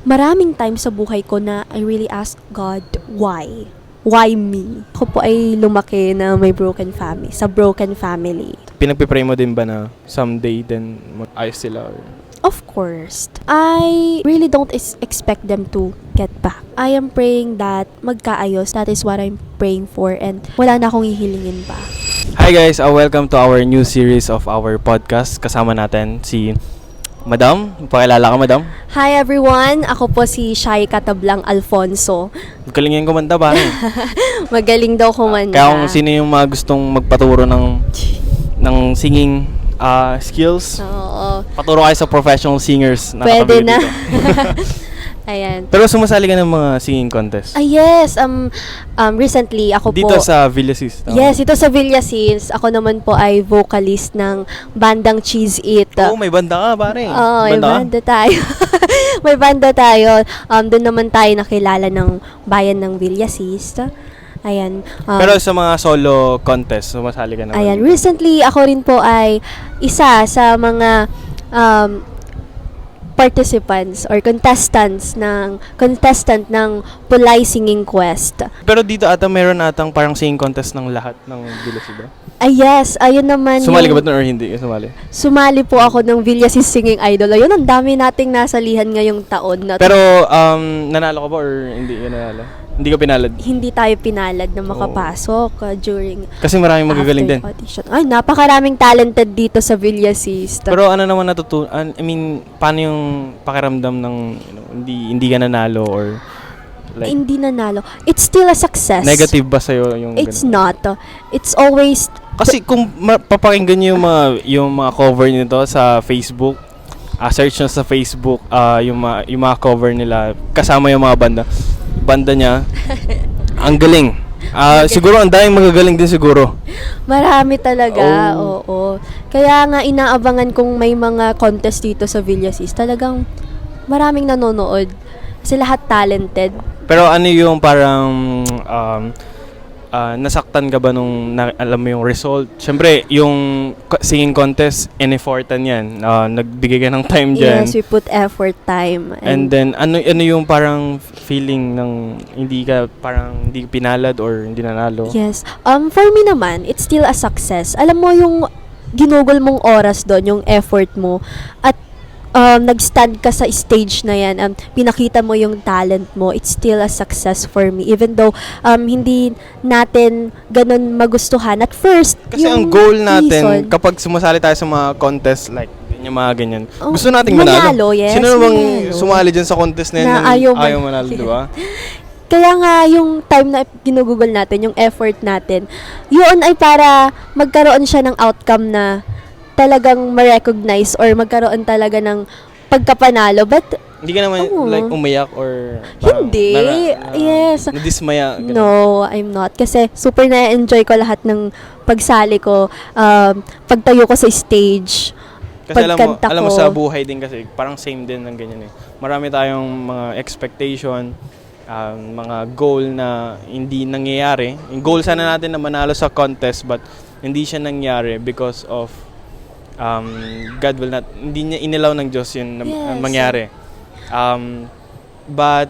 maraming times sa buhay ko na I really ask God, why? Why me? Ako po ay lumaki na may broken family, sa broken family. Pinagpipray mo din ba na someday then mag-ayos sila? Of course, I really don't expect them to get back. I am praying that magkaayos. That is what I'm praying for, and wala na akong hihilingin pa. Hi guys, welcome to our new series of our podcast. Kasama natin si Madam. Pakilala ka, Madam. Hi everyone, ako po si Shai Katablang Alfonso. Galing yung kumanta ba? Magaling daw kumanta. Kaya kung sino yung mga gustong magpaturo ng singing skills, Oo. paturo kayo sa professional singers na Pwede katabi na. dito. Ayan. Pero sumasali ka ng mga singing contest. Yes, recently ako Dito po. sa Villasis. Yes, ito sa Villasis. Ako naman po ay vocalist ng bandang Cheese It. Oo, may banda ka, pare. Oo, may Banda ka? banda tayo. May banda tayo. Doon naman tayo nakilala ng bayan ng Villasis. Ayan. Pero sa mga solo contest, sumasali ka naman. Ayan, recently ako rin po ay isa sa mga participants or contestant ng Pulay Singing Quest. Pero dito ata meron atang parang singing contest ng lahat ng Villasis ba? Yes, ayun naman Sumali ka ba doon or hindi ka sumali? Sumali po ako ng Villasis Singing Idol. Ayun, ang dami nating nasalihan ngayong taon na. Pero nanalo ka ba or hindi ka nanalo? Hindi ka pinalad? Hindi tayo pinalad na makapasok during Kasi maraming magagaling din. audition. Ay, napakaraming talented dito sa Villasis. Pero ano naman natutunan? I mean, paano yung pakiramdam ng hindi ka nanalo or like Hindi nanalo. It's still a success. negative ba sa'yo yung It's ganun? not. It's always Kasi kung papakinggan niyo yung mga cover nito sa Facebook, search nyo sa Facebook, yung mga cover nila kasama yung mga banda niya. Ang galing. Siguro ang daming magagaling din siguro. marami talaga. Oo. Kaya nga inaabangan kung may mga contest dito sa Villasis. Talagang maraming nanonood. Kasi lahat talented. Pero ano yung parang nasaktan ka ba nung alam mo yung result? Siyempre, yung singing contest, in-effortan yan. Nagbigay ka ng time dyan. Yes, we put effort, time. And then, ano yung parang feeling ng hindi ka pinalad or hindi nanalo? Yes. For me naman, it's still a success. Alam mo yung ginugol mong oras doon, yung effort mo, at nag-stand ka sa stage na yan, pinakita mo yung talent mo, it's still a success for me. Even though hindi natin ganun magustuhan at first. Kasi ang goal natin, kapag sumasali tayo sa mga contest like yung mga ganyan, gusto nating manalo. Yes, sino bang manalo. sumali dyan sa contest na yan Na ayaw manalo, di ba? Kaya nga, yung time na ginugugol natin, yung effort natin, yun ay para magkaroon siya ng outcome na talagang ma-recognize or magkaroon talaga ng pagkapanalo. But, Hindi ka naman like umiyak or hindi. Yes. nadismaya. Ganun. No, I'm not. Kasi super na-enjoy ko lahat ng pagsali ko, pagtayo ko sa stage, Kasi pagkanta alam mo ko. sa buhay din kasi, parang same din ng ganyan eh. Marami tayong mga expectation, mga goal na hindi nangyayari. Yung goal sana natin na manalo sa contest but hindi siya nangyari because of God will not, hindi niya inilaw ng Diyos yun na Yes. mangyari. But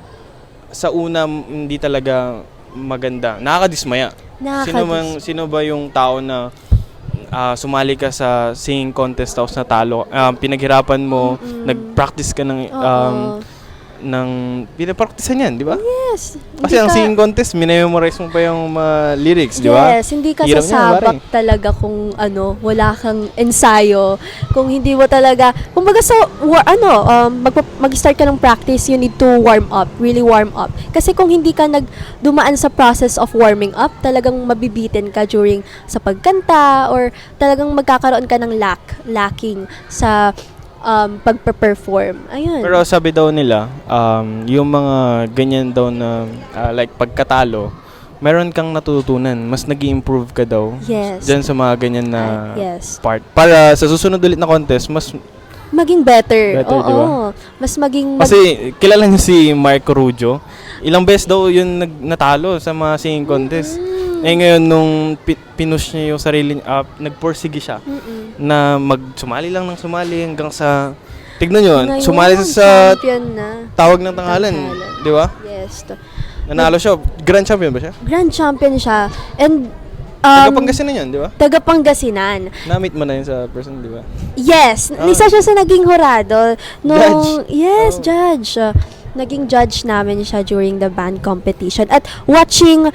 sa una hindi talaga maganda. Nakakadismaya. Sino ba yung tao na sumali ka sa singing contest tapos natalo? Pinaghirapan mo, nag-practice ka ng pinapraktisan yan, di ba? Yes. Kasi ang singing contest, minememorize mo pa yung mga lyrics, di ba? Yes, hindi ka Hirap niya, sasabak talaga kung wala kang ensayo. Kung hindi mo talaga, kumbaga mag-start ka ng practice, you need to warm up, really warm up. Kasi kung hindi ka dumaan sa process of warming up, talagang mabibitin ka during sa pagkanta or talagang magkakaroon ka ng lacking sa pagpe-perform. Ayun. Pero sabi daw nila, yung mga ganyan daw na like pagkatalo, meron kang natutunan. Mas nag-i-improve ka daw. Yes. Dyan sa mga ganyan na yes. part. Para sa susunod ulit na contest, mas Maging better. Better, Oo. di ba? Mas maging kasi kilala niyo si Marco Ruggio. Ilang beses daw yun natalo sa mga singing contest. Ngayon nung pinush niya yung sarili, nagporsige siya na sumali lang ng sumali hanggang sa Tignan nyo, Ngayon, sumali sa champion na. tawag ng tanghalan. Tanghalan. Di ba? Yes. Nanalo siya. Grand champion ba siya? Grand champion siya. And, Taga-Pangasinan yun, di ba? taga Pangasinan. Na-meet mo na yun sa person, di ba? Yes, Ah. isa siya sa naging hurado. Judge. Yes, Oh. judge. Naging judge namin siya during the band competition. At watching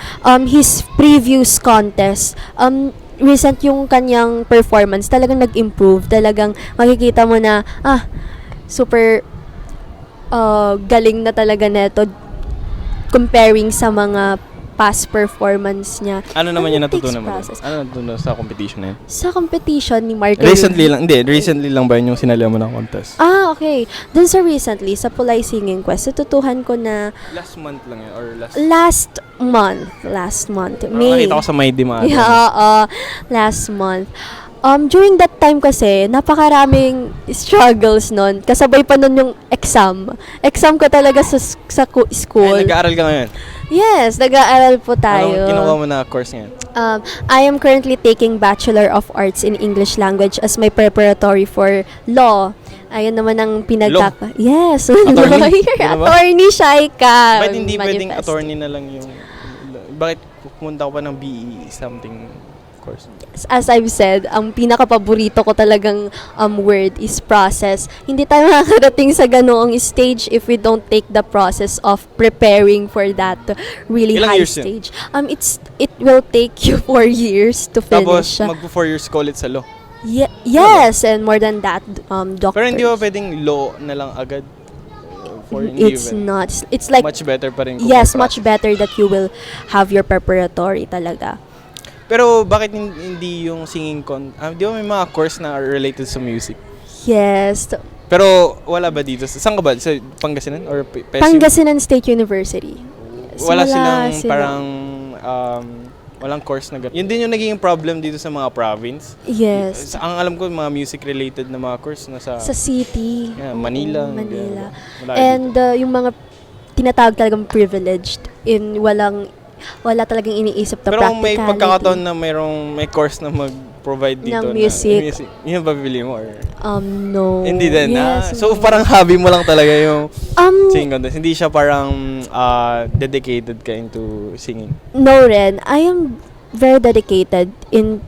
his previous contest, recent yung kanyang performance, talagang nag-improve. Talagang makikita mo na, super galing na talaga neto comparing sa mga past performance niya. Ano naman yung It takes natutunan mo? process. Ano natutunan sa competition na yun? Sa competition ni Mark Recently lang ba yun yung sinali mo ng contest? Okay. Dun sa recently, sa Pulay Singing Quest, natutuhan ko na Last month lang yun, or last month, May. May. Nakita ko sa May Dima. Yeah, last month. During that time kasi, napakaraming struggles nun. Kasabay pa nun yung exam. Exam ko talaga sa school. Ay, nag-aaral ka ngayon? Yes, nag-aaral po tayo. Anong kinuha mo na course ngayon? I am currently taking Bachelor of Arts in English Language as my preparatory for law. Ayun naman ang Yes, Attorney? lawyer. Ano ba? Attorney, Shaika. Bakit hindi pwedeng Manifest. attorney na lang yung... Bakit pumunta ko pa ng BE something course? As I've said, ang pinaka-paborito ko talagang word is process. Hindi tayo makakarating sa ganoong stage if we don't take the process of preparing for that really Ilang high years yun? stage. It will take you 4 years to Tapos, finish. mag-4 years ka ulit sa law. Yes, and more than that, doctors. Pero hindi ba pwedeng law na lang agad? It's not. It's like, much better pa rin kung yes, may much process. better that you will have your preparatory talaga. Pero bakit hindi yung singing di ba may mga course na are related sa music? Yes. Pero wala ba dito? Saan ka ba? Sa Pangasinan? Or PSU? Pangasinan State University. Wala silang parang walang course na gano'n. Yun din yung naging problem dito sa mga province. Yes. Ang alam ko, mga music-related na mga course nasa Sa city. Manila. Manila. Wala And yung mga tinatawag talagang privileged in wala talagang iniisip na Pero kung may practicality. pagkakataon na may course na mag-provide dito Ng music. yun ba bibili mo? Or? No. Hindi din. Yes, So no. parang hobby mo lang talaga yung singing contest. Hindi siya parang dedicated ka into singing. No rin. I am very dedicated and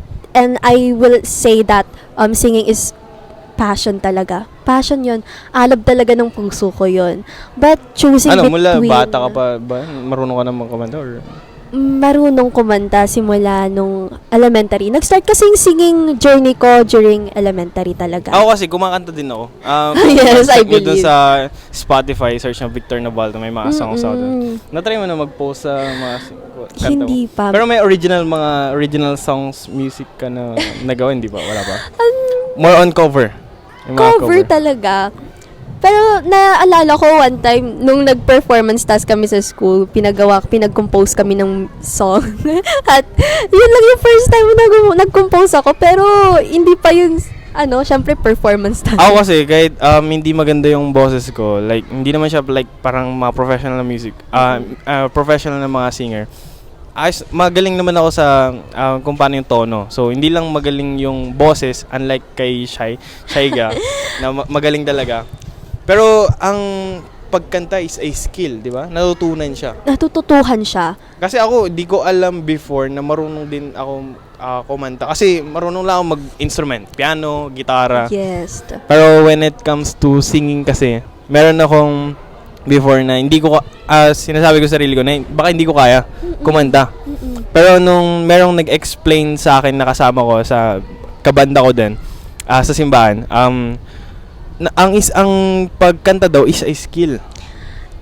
I will say that singing is passion talaga. Passion yon. Alab talaga ng puso ko yon. But choosing Mula between... bata ka pa ba? Marunong ka na magkumanta? Or? Marunong kumanta simula nung elementary. Nag-start kasi yung singing journey ko during elementary talaga. Ako kasi, kumakanta din ako. Yes, I check mo dun believe. sa Spotify, search ng Victor Nabaldo, may mga songs ako dun. Na-try mo na mag-post sa mga kanta mo? Hindi pa. Pero may original songs, music ka na nagawa, hindi ba? Wala pa? More on cover. Yung mga Cover talaga. Pero naalala ko one time, nung nag-performance task kami sa school, pinag-compose kami ng song. At yun lang yung first time nag-compose ako. Pero hindi pa yung, syempre performance task. Ako kasi, kahit hindi maganda yung boses ko, like, hindi naman siya like parang mga professional na music, professional na mga singer. Magaling naman ako sa kung paano yung tono. So, hindi lang magaling yung boses, unlike kay Shaiga, na magaling talaga. Pero, ang pagkanta is a skill, di ba? Natutunan siya. Natututuhan siya. Kasi ako, di ko alam before na marunong din ako kumanta. Kasi marunong lang ako mag-instrument. Piano, gitara. Yes. Pero when it comes to singing kasi, meron akong before na hindi ko, sinasabi ko sa sarili ko na baka hindi ko kaya kumanta. Pero nung merong nag-explain sa akin na kasama ko sa kabanda ko din, sa simbahan, ang pagkanta daw is a skill.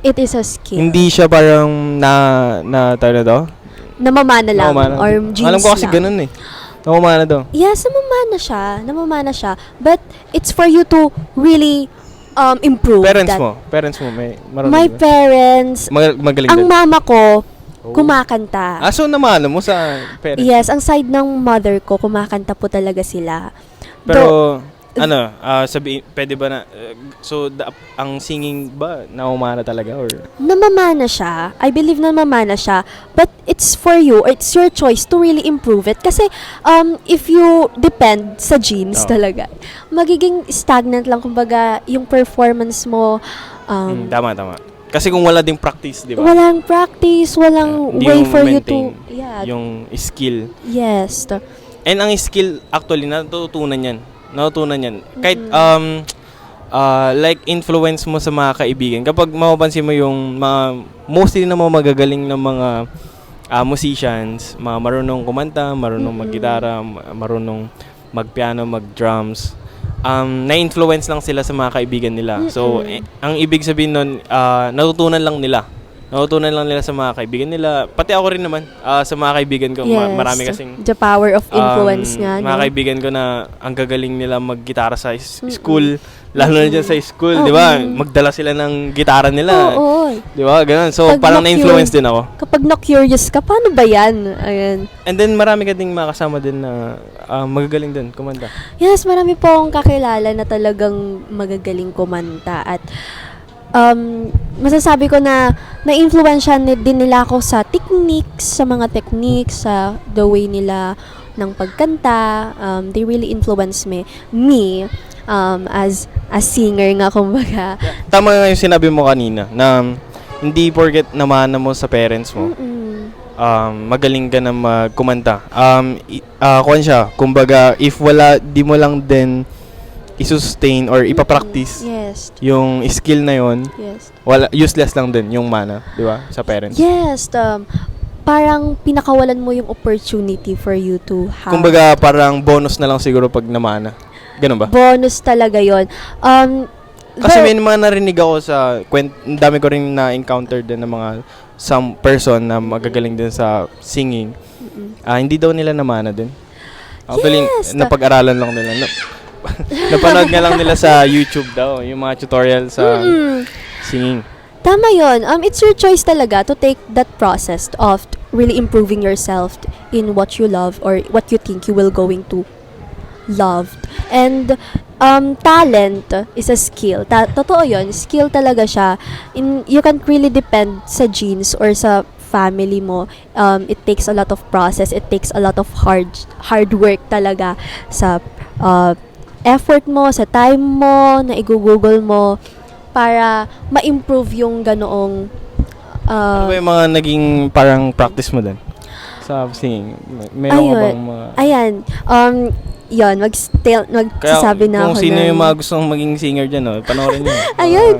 It is a skill. Hindi siya parang tayo na daw? Namamana lang. Or genes alam ko kasi lang. ganun eh. Namamana daw. Yes, namamana siya. But it's for you to really improve. Parents mo, may marunong My ba? parents, Magaling ang din. mama ko, Oh. kumakanta. So namana mo sa parents? Yes, ang side ng mother ko, kumakanta po talaga sila. Pero pwede ba na, ang singing ba, naumana talaga or? Namamana siya. I believe namamana siya. But it's for you, or it's your choice to really improve it. Kasi, if you depend sa genes Oo. talaga, magiging stagnant lang, kumbaga, yung performance mo, Tama. Kasi kung wala ding practice, di ba? walang practice, walang Hindi way mo for you to, maintain yung skill. yes. And ang skill, actually, natutunan yan. Kahit, like, influence mo sa mga kaibigan. Kapag mapapansin mo yung mostly na mga magagaling ng mga musicians, mga marunong kumanta, marunong maggitara, marunong magpiano, mag-drums, na-influence lang sila sa mga kaibigan nila. So, ang ibig sabihin nun, natutunan lang nila sa mga kaibigan nila. Pati ako rin naman, sa mga kaibigan ko, Yes. marami kasing The power of influence nga, mga no? kaibigan ko na ang gagaling nila maggitara sa school, lalo na dyan sa school, di ba? Magdala sila ng gitara nila. Oo. Di ba? Ganun. So, Pag parang na-curious- na-influence din ako. Kapag na-curious ka, paano ba yan? Ayan. And then, marami ka ding makasama din na magagaling din, kumanta. Yes, marami po akong kakilala na talagang magagaling kumanta at masasabi ko na na-influensyan din nila ako sa mga techniques, sa the way nila ng pagkanta. They really influence me as a singer nga, kumbaga. Tama nga yung sinabi mo kanina na hindi porket namana mo sa parents mo, magaling ka na magkumanta. Kuwan siya, kumbaga, if wala, di mo lang din i-sustain or ipapractice Yes. yung skill na yon, Yes. useless lang din yung mana, di ba, sa parents. Yes. Parang pinakawalan mo yung opportunity for you to have. Kumbaga, parang bonus na lang siguro pag namana. Ganun ba? Bonus talaga yon. Kasi may mga narinig ako ang dami ko rin na-encounter din ng mga some person na magagaling din sa singing. Hindi daw nila namana din. Actually, Yes! napag-aralan lang nila. Napanood nga lang nila sa YouTube daw, yung mga tutorial sa singing. Tama yon. It's your choice talaga to take that process of really improving yourself in what you love or what you think you will going to love. And talent is a skill. Totoo yon. Skill talaga siya. You can't really depend sa genes or sa family mo. It takes a lot of process. It takes a lot of hard work talaga sa effort mo, sa time mo, na i-google mo para ma-improve yung ganoong Ano ba yung mga naging parang practice mo din sa singing? Meron ka bang mga... Ayan. Yun, magsasabi na ako kung sino ng- yung mga gustong maging singer dyan, panoorin nyo. Ayun,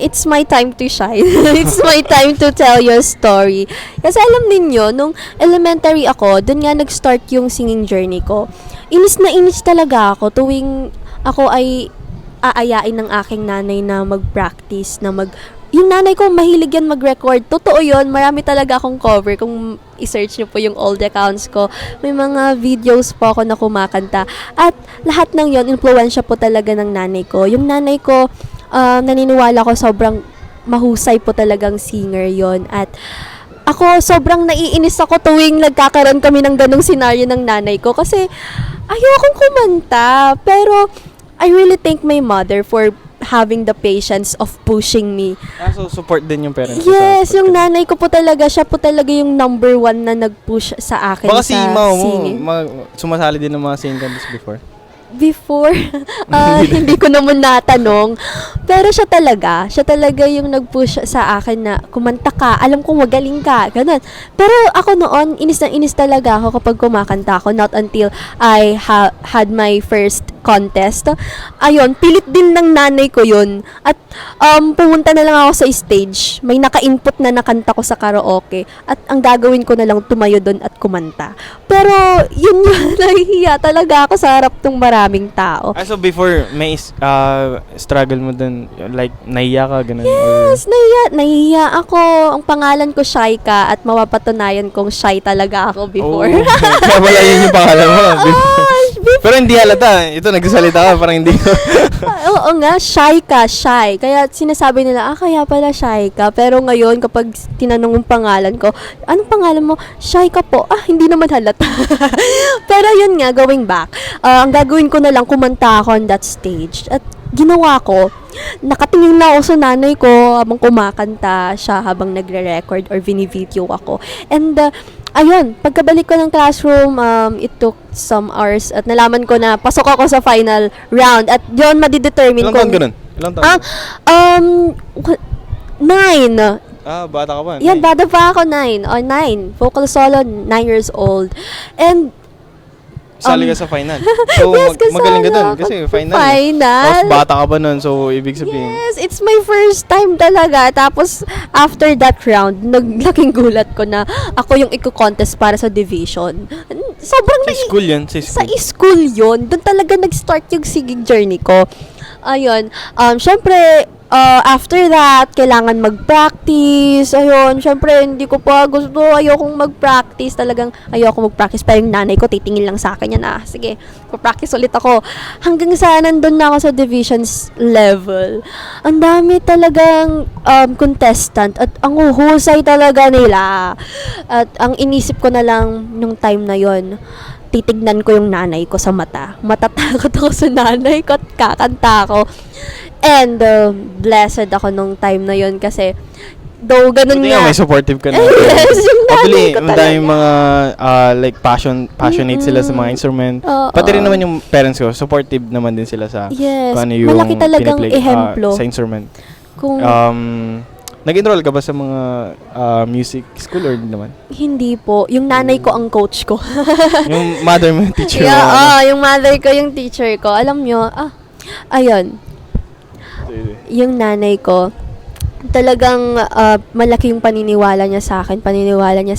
it's my time to shine. It's my time to tell your story. Kasi alam ninyo, nung elementary ako, dun nga nag-start yung singing journey ko. Inis na inis talaga ako tuwing ako ay aayain ng aking nanay na mag-practice, yung nanay ko, mahilig yan mag-record. Totoo yun. Marami talaga akong cover. Kung i-search nyo po yung old accounts ko, may mga videos po ako na kumakanta. At lahat ng yon influensya po talaga ng nanay ko. Yung nanay ko, naniniwala ko sobrang mahusay po talagang singer yon. At ako, sobrang naiinis ako tuwing nagkakaroon kami ng ganong senaryo ng nanay ko. Kasi ayokong kumanta. Pero I really thank my mother for having the patience of pushing me. So support din yung parents. Yes, yung nanay ko po talaga, siya po talaga yung number one na nag-push sa akin Baka si sa Mao mo, singing. sumasali din ng mga singing contests before. Before, hindi ko naman natanong. Pero siya talaga yung nag-push sa akin na kumanta ka, alam kong magaling ka, ganun. Pero ako noon, inis na inis talaga ako kapag kumakanta ako, not until I had my first contest. Ayun, pilit din ng nanay ko yun. At pumunta na lang ako sa stage, may naka-input na nakanta ko sa karaoke, at ang gagawin ko na lang tumayo doon at kumanta. Pero yun yun, nahihiya talaga ako sa harap ng maraming tao. So before, may struggle mo dun, like, nahiya ka, ganun? Yes, nahihiya ako. Ang pangalan ko Shaika at mapapatunayan kong shy talaga ako before. Kaya wala yun yung pangalan mo. Before. Pero hindi halata. Ito, nagsasalita ka, parang hindi ko. Oo nga, shy ka, shy. Kaya sinasabi nila, kaya pala shy ka. Pero ngayon, kapag tinanong yung pangalan ko, anong pangalan mo? Shy ka po. Hindi naman halata. Pero yun nga, going back. Ang gagawin ko na lang, kumanta ako on that stage. At ginawa ko, nakatingin na ako sa nanay ko habang kumakanta siya, habang nagre-record or vini-video ako. And, ayun, pagkabalik ko ng classroom, it took some hours at nalaman ko na pasok ako sa final round at yun madidetermine Ilang taon ka nun? Ilang taon? 9. Bata ka pa. Yan, bata pa ako, 9. 9. Vocal solo, 9 years old. And, Sali ka sa final. So, yes, magaling ka kasama dun. ako Kasi sa final. final. Tapos bata ka pa nun. So, ibig sabihin. Yes, it's my first time talaga. Tapos, after that round, naglaking gulat ko na ako yung iko-contest para sa division. Sobrang Sa school yan. sa school yun. Doon talaga nag-start yung singing journey ko. Ayun. Syempre, after that, kailangan mag-practice. Ayun, syempre, hindi ko pa gusto. Ayokong mag-practice. Talagang ayoko mag-practice. Pero yung nanay ko, titingin lang sa akin yan. Sige, mag-practice ulit ako. Hanggang sa nandun na ako sa divisions level. Ang dami talagang contestant. At ang uhusay talaga nila. At ang inisip ko na lang nung time na yon, titignan ko yung nanay ko sa mata. Matatakot ako sa nanay ko at kakanta ako. And blessed ako nung time na yon kasi though ganun Buti nga. may supportive ka na. Yes, yung nanay Actually, ko madaming talaga. mga like passionate sila sa mga instrument. Oo. Pati rin naman yung parents ko, supportive naman din sila sa Yes, kung ano yung malaki talagang piniplay, ehemplo. sa instrument. Kung Nag-enroll ka ba sa mga music school or hindi naman? hindi po, yung nanay ko ang coach ko. Yung mother mo, yung teacher mo. Yeah, yung mother ko yung teacher ko. Alam nyo, ayun, yung nanay ko, talagang malaki yung paniniwala niya sa akin, paniniwala niya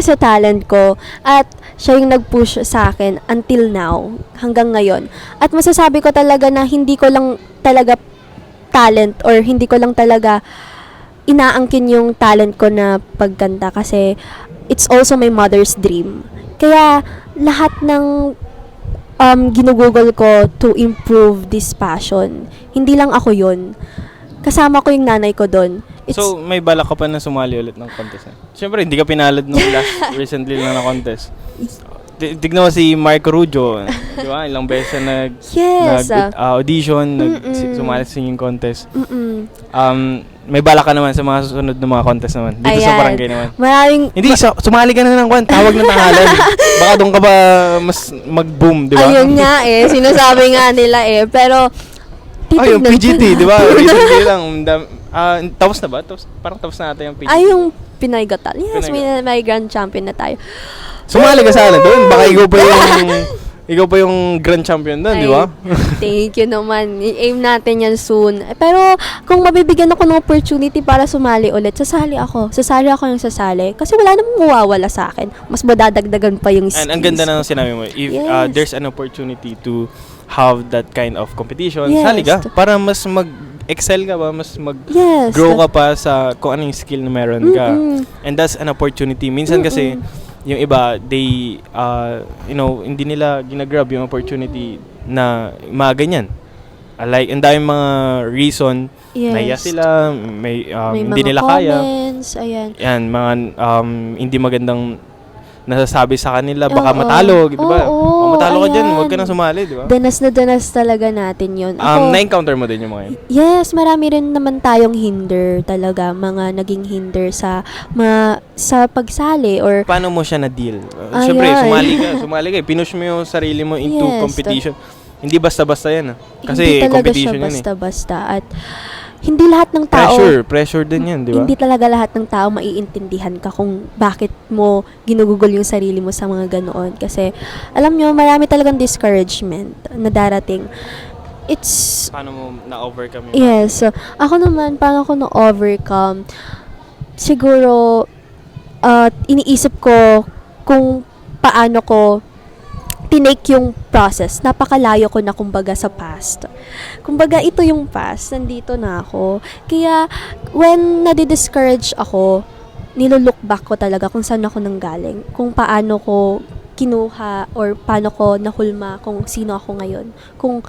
sa talent ko, at siya yung nag-push sa akin until now, hanggang ngayon. At masasabi ko talaga na hindi ko lang talaga talent or hindi ko lang talaga inaangkin yung talent ko na pagkanta kasi it's also my mother's dream. Kaya lahat ng ginugugol ko to improve this passion, hindi lang ako yun. Kasama ko yung nanay ko doon. So, may balak ka pa na sumali ulit ng contest? Siyempre, hindi ka pinalad nung last recently lang na contest. Tignan mo si Marco Rujo, di ba? Ilang beses na audition, sumali sa singing contest. May balak ka naman sa mga susunod na mga contest naman. Dito sa barangay naman. Hindi, sumali ka na ng tawag ng tangalan. Baka doon ka ba mas mag-boom, di ba? Ayun nga sinasabi nga nila Pero, yung PGT, di ba? Recently lang. Tapos na ba? Parang tapos na ata yung PGT. yung Pinoy Got Talent. Yes, may grand champion na tayo. Sumali ka sana doon. Baka ikaw pa yung grand champion doon, di ba? Thank you naman. I-aim natin yan soon. Pero kung mabibigyan ako ng opportunity para sumali ulit, sasali ako. Sasali ako yung sasali. Kasi wala namang mawawala sa akin. Mas madadagdagan pa yung skills. And ang ganda na ng sinabi mo. If there's an opportunity to have that kind of competition, sali ka. Para mas excel ka ba, mas mag-grow ka pa sa kung anong skill na meron ka. And that's an opportunity. Minsan kasi, yung iba, they, hindi nila ginagrab yung opportunity na mga ganyan. Like, ang daming mga reason, nahiya sila, may hindi nila comments, kaya. Ayan. Yan, mga hindi magandang nasasabi sa kanila, baka matalo, di ba? Kung matalo ka dyan, huwag ka na sumali, di ba? Danas na danas talaga natin yun. Na-encounter mo din yung mga yun? Yes, marami rin naman tayong hinder talaga, mga naging hinder sa pagsali or... Paano mo siya na-deal? Siyempre, sumali ka. Pinush mo yung sarili mo into competition. Hindi basta-basta yan. Kasi competition yan. Hindi talaga siya basta-basta. At hindi lahat ng tao... Pressure din yan, di ba? Hindi talaga lahat ng tao maiintindihan ka kung bakit mo ginugugol yung sarili mo sa mga ganoon. Kasi, alam nyo, marami talagang discouragement na darating. Paano mo na-overcome yun? Yes. Ako naman, paano ko na-overcome? Siguro, iniisip ko kung paano ko tinake yung process. Napakalayo ko na kumbaga sa past. Kumbaga ito yung past, nandito na ako. Kaya when nadi-discourage ako, nilulook back ko talaga kung saan ako nanggaling, kung paano ko kinuha or paano ko nahulma kung sino ako ngayon, kung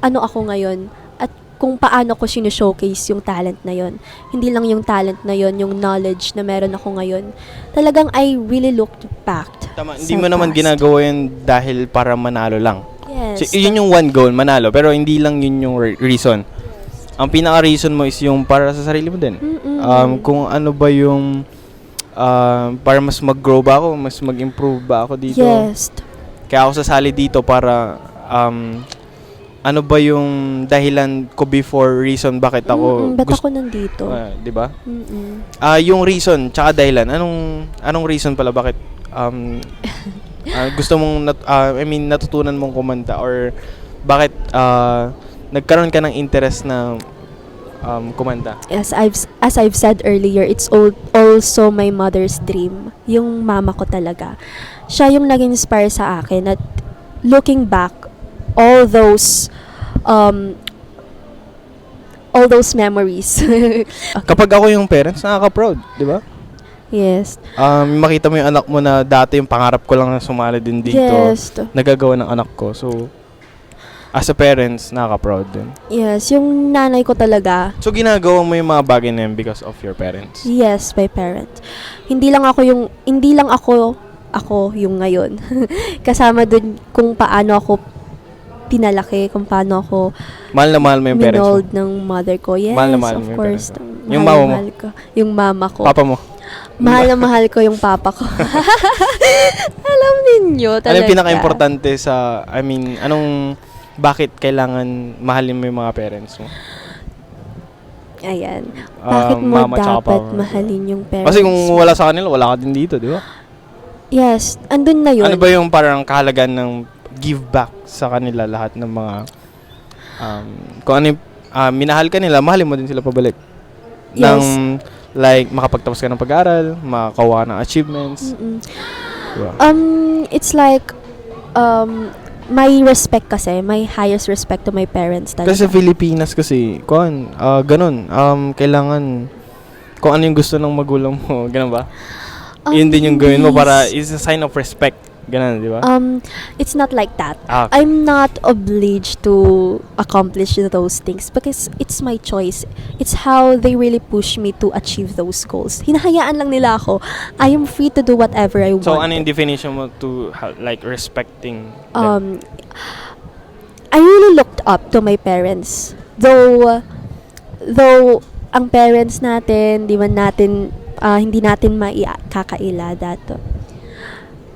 ano ako ngayon, at kung paano ko showcase yung talent na yon. Hindi lang yung talent na yon, yung knowledge na meron ako ngayon. Talagang I really looked back. Tama, sa hindi mo naman past. ginagawa yun dahil para manalo lang. Yes. So, yun yung one goal, manalo. Pero hindi lang yun yung reason. Ang pinaka-reason mo is yung para sa sarili mo din. Kung ano ba yung para mas mag-grow ba ako, mas mag-improve ba ako dito. Yes. Kaya ako sasali dito para ano ba yung dahilan ko before reason bakit ako Ba't ako nandito? 'di ba? Mm-mm. Yung reason tsaka dahilan. Anong reason pala bakit gusto mong natutunan mong kumanta or bakit nagkaroon ka ng interest na kumanta? As I've said earlier, it's also my mother's dream. Yung mama ko talaga. Siya yung nag-inspire sa akin at looking back, all those memories. Kapag ako yung parents, nakaka-proud, di ba? Yes. Makita mo yung anak mo na dati yung pangarap ko lang na sumali din dito. Yes. Nagagawa ng anak ko. So, as a parents, nakaka-proud din. Yes, yung nanay ko talaga. So, ginagawa mo yung mga bagay na yun because of your parents? Yes, my parents. Hindi lang ako yung ngayon. Kasama dun kung paano ako pinalaki, kung paano ako Mahal na mahal mo yung parents mo? minold ng mother ko. Yes, Mahal na mahal mo of yung course. parents mo? Yung mama mo? Mahal ko. Yung mama ko. Papa mo? Mahal na mahal ko yung papa ko. Alam ninyo Ano talaga. yung pinaka-importante bakit kailangan mahalin mo yung mga parents mo? Ayan. Bakit mo Mama tsaka dapat papa. mahalin yung parents? Kasi kung wala sa kanila, wala ka din dito, di ba? Yes, andun na yun. Ano ba yung parang kahalagan ng give back sa kanila lahat ng mga kung ano yung minahal ka nila, mahalin mo din sila pabalik. Yes. Like, makapagtapos ka ng pag-aaral, makakuha ng achievements. Diba? It's like, my respect kasi, my highest respect to my parents talaga. Kasi sa Pilipinas kasi, ganun. Kailangan, kung ano yung gusto ng magulang mo, ganun ba? Yun din yung gawin mo para is a sign of respect. Ganun, di ba? It's not like that. Okay. I'm not obliged to accomplish those things because it's my choice. It's how they really push me to achieve those goals. Hinahayaan lang nila ako. I am free to do whatever I want. So, ano yung definition mo to, like, respecting them? I really looked up to my parents. Though ang parents natin, hindi natin maikakaila that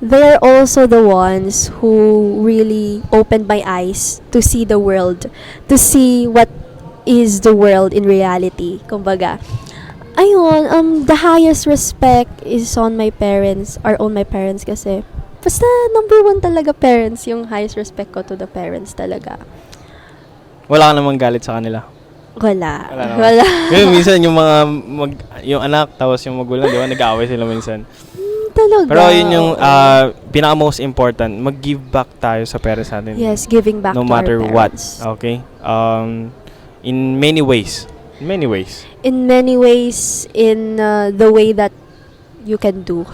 they're also the ones who really opened my eyes to see the world, to see what is the world in reality. Kumbaga, ayun, the highest respect is on my parents, kasi basta number one talaga parents, yung highest respect ko to the parents talaga. Wala ka namang galit sa kanila? Wala. Wala. Minsan yung yung anak, tapos yung magulang, di ba, nag-aaway sila minsan. Talaga. Pero yun yung pinaka-most important, mag-give back tayo sa parents natin. Yes, giving back no to matter our what. parents. Okay? In many ways. In many ways, in the way that you can do.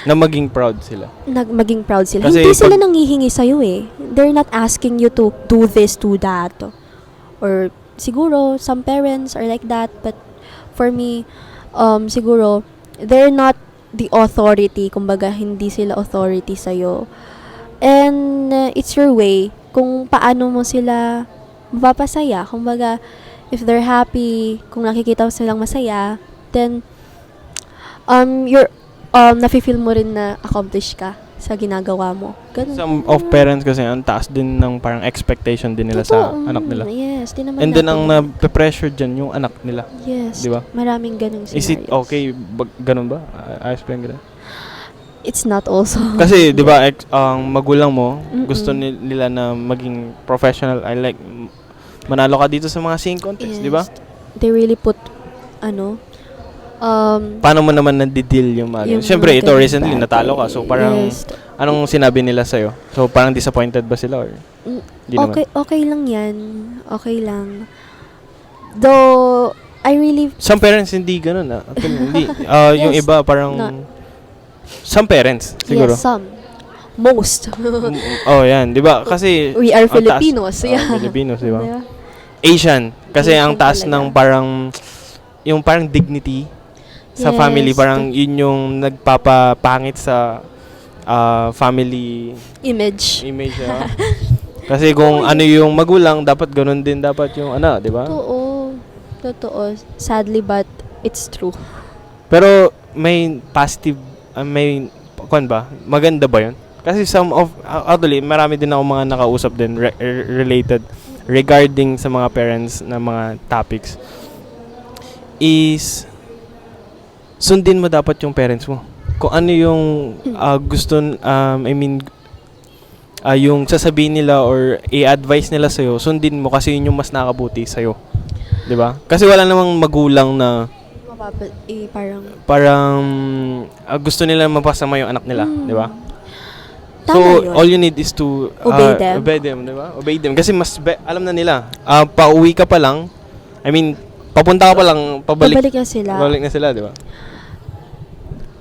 Na maging proud sila. Maging proud sila. Kasi Hindi sila nanghihingi sa'yo eh. They're not asking you to do this, do that. Or siguro, some parents are like that. But for me, siguro, they're not the authority. Kumbaga, hindi sila authority sa'yo. And it's your way kung paano mo sila mapapasaya. Kumbaga, if they're happy, kung nakikita mo silang masaya, then you're nafe-feel mo rin na accomplish ka sa ginagawa mo. Ganun. Some of parents kasi ang taas din ng parang expectation din nila sa anak nila. Yes, di naman And then natin. ang na-pressure dyan yung anak nila. Yes. Di ba? Maraming ganung scenarios. Is it okay? Ganun ba? Ayos pa yung ganun? It's not also. Kasi, di ba, ang magulang mo, gusto nila na maging professional. I like, manalo ka dito sa mga singing contest, Yes. di ba? They really put, Paano mo naman na-deal yung mga yung Siyempre, mga ito ganung recently, bagay. natalo ka. So, parang, Yes. anong sinabi nila sa'yo? So, parang disappointed ba sila? Or di naman? Okay lang yan. Okay lang. Though, I really... Some parents hindi ganun. Actually, hindi. Yung Yes. iba parang... Not. Some parents, siguro. Yes, some. most. Oh, yan, 'di ba? Kasi We are ang taas- Filipinos, yeah. Filipinos, 'di ba? Diba? Asian. Kasi Asian ang taas talaga. ng yung parang dignity sa Yes. family, parang yun yung nagpapapangit sa family Image. image. Kasi kung ano yung magulang, dapat ganun din dapat yung anak, di ba? Totoo. Sadly, but it's true. Pero may positive, may, kwan ba? Maganda ba yun? Kasi actually, marami din ako mga nakausap din related regarding sa mga parents na mga topics is sundin mo dapat yung parents mo. Kung ano yung yung sasabihin nila or i-advise nila sa'yo, sundin mo kasi yun yung mas nakabuti sa'yo. 'Di ba? Kasi wala namang magulang na parang gusto nila mapasama yung anak nila, 'di ba? Tama So, yun. all you need is to Obey them. Obey them, di ba? Obey them. Kasi alam na nila. Pauwi ka pa lang, papunta ka pa lang, Pabalik na sila. Pabalik na sila, di ba?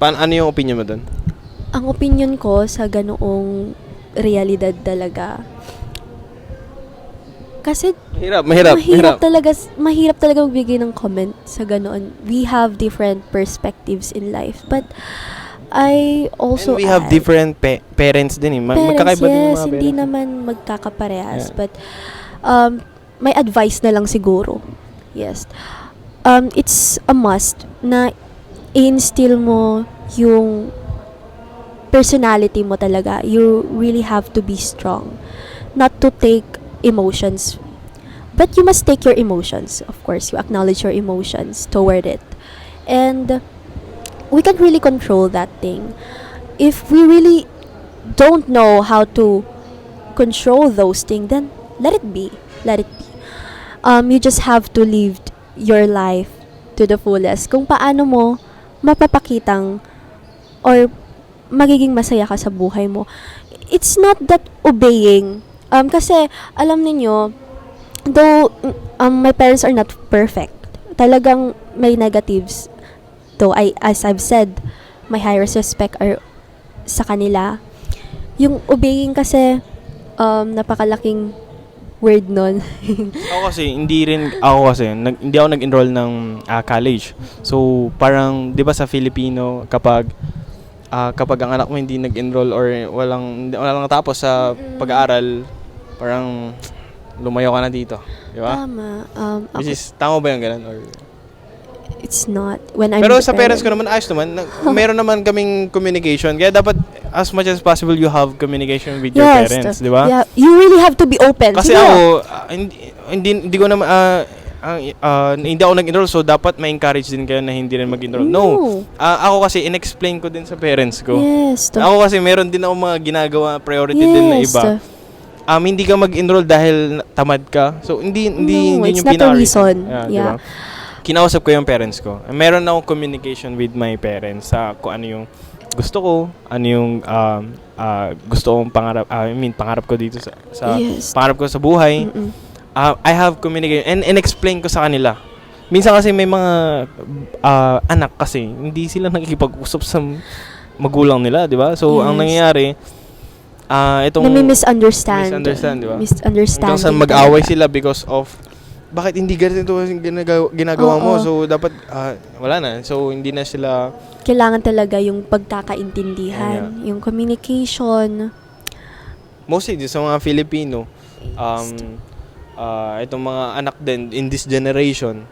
Ano yung opinion mo doon? Ang opinion ko sa ganoong realidad talaga, kasi mahirap talaga magbigay ng comment sa ganoon. We have different perspectives in life, but I also And we have different parents din eh. Magkakaiba din yung mga hindi parents. naman magkakaparehas. Yeah. But, may advice na lang siguro. Yes. It's a must na i-instill mo yung personality mo talaga. You really have to be strong. Not to take emotions. But you must take your emotions. Of course, you acknowledge your emotions toward it. And we can't really control that thing. If we really don't know how to control those things, then let it be. Let it be. You just have to live your life to the fullest. Kung paano mo mapapakitang or magiging masaya ka sa buhay mo. It's not that obeying. Kasi alam niyo, though my parents are not perfect, talagang may negatives. Though as I've said, my highest respect are sa kanila. Yung obeying kasi, napakalaking word nun. hindi ako nag-enroll ng college. So, parang, di ba sa Filipino, kapag ang anak mo hindi nag-enroll or walang natapos sa pag-aaral, parang lumayo ka na dito. Di ba? Tama. Tama ba yung ganun? Or It's not. When I'm pero the sa parents ko parent. naman, ayos naman. Meron naman kaming communication. Kaya dapat, as much as possible, you have communication with your Yes, parents, di ba? Yeah, you really have to be open. Kasi Sige. ako, hindi ko naman, hindi ako nag-enroll, so dapat ma-encourage din kayo na hindi rin mag-enroll. No. Ako kasi, in-explain ko din sa parents ko. Yes. Ako kasi, meron din ako mga ginagawa, priority din na iba. Hindi ka mag-enroll dahil tamad ka. So, hindi it's yung not a pinaka reason. Yeah. Yeah. Diba? Kinausap ko yung parents ko. Meron akong communication with my parents sa kung ano yung gusto ko, ano yung gusto kong pangarap, pangarap ko dito sa Yes. pangarap ko sa buhay. Mm-mm. I have communication and explain ko sa kanila. Minsan kasi may mga anak kasi hindi sila nakikipag-usap sa magulang nila, di ba? So, ang Yes. nangyayari, itong Na may misunderstand. di ba? Misunderstanding. Hanggang sa mag-away talaga. sila because of bakit hindi ganito ginagawa mo? Oo. So, dapat, wala na. So, hindi na sila Kailangan talaga yung pagkakaintindihan, yung communication. mostly sa mga Filipino, itong mga anak din in this generation,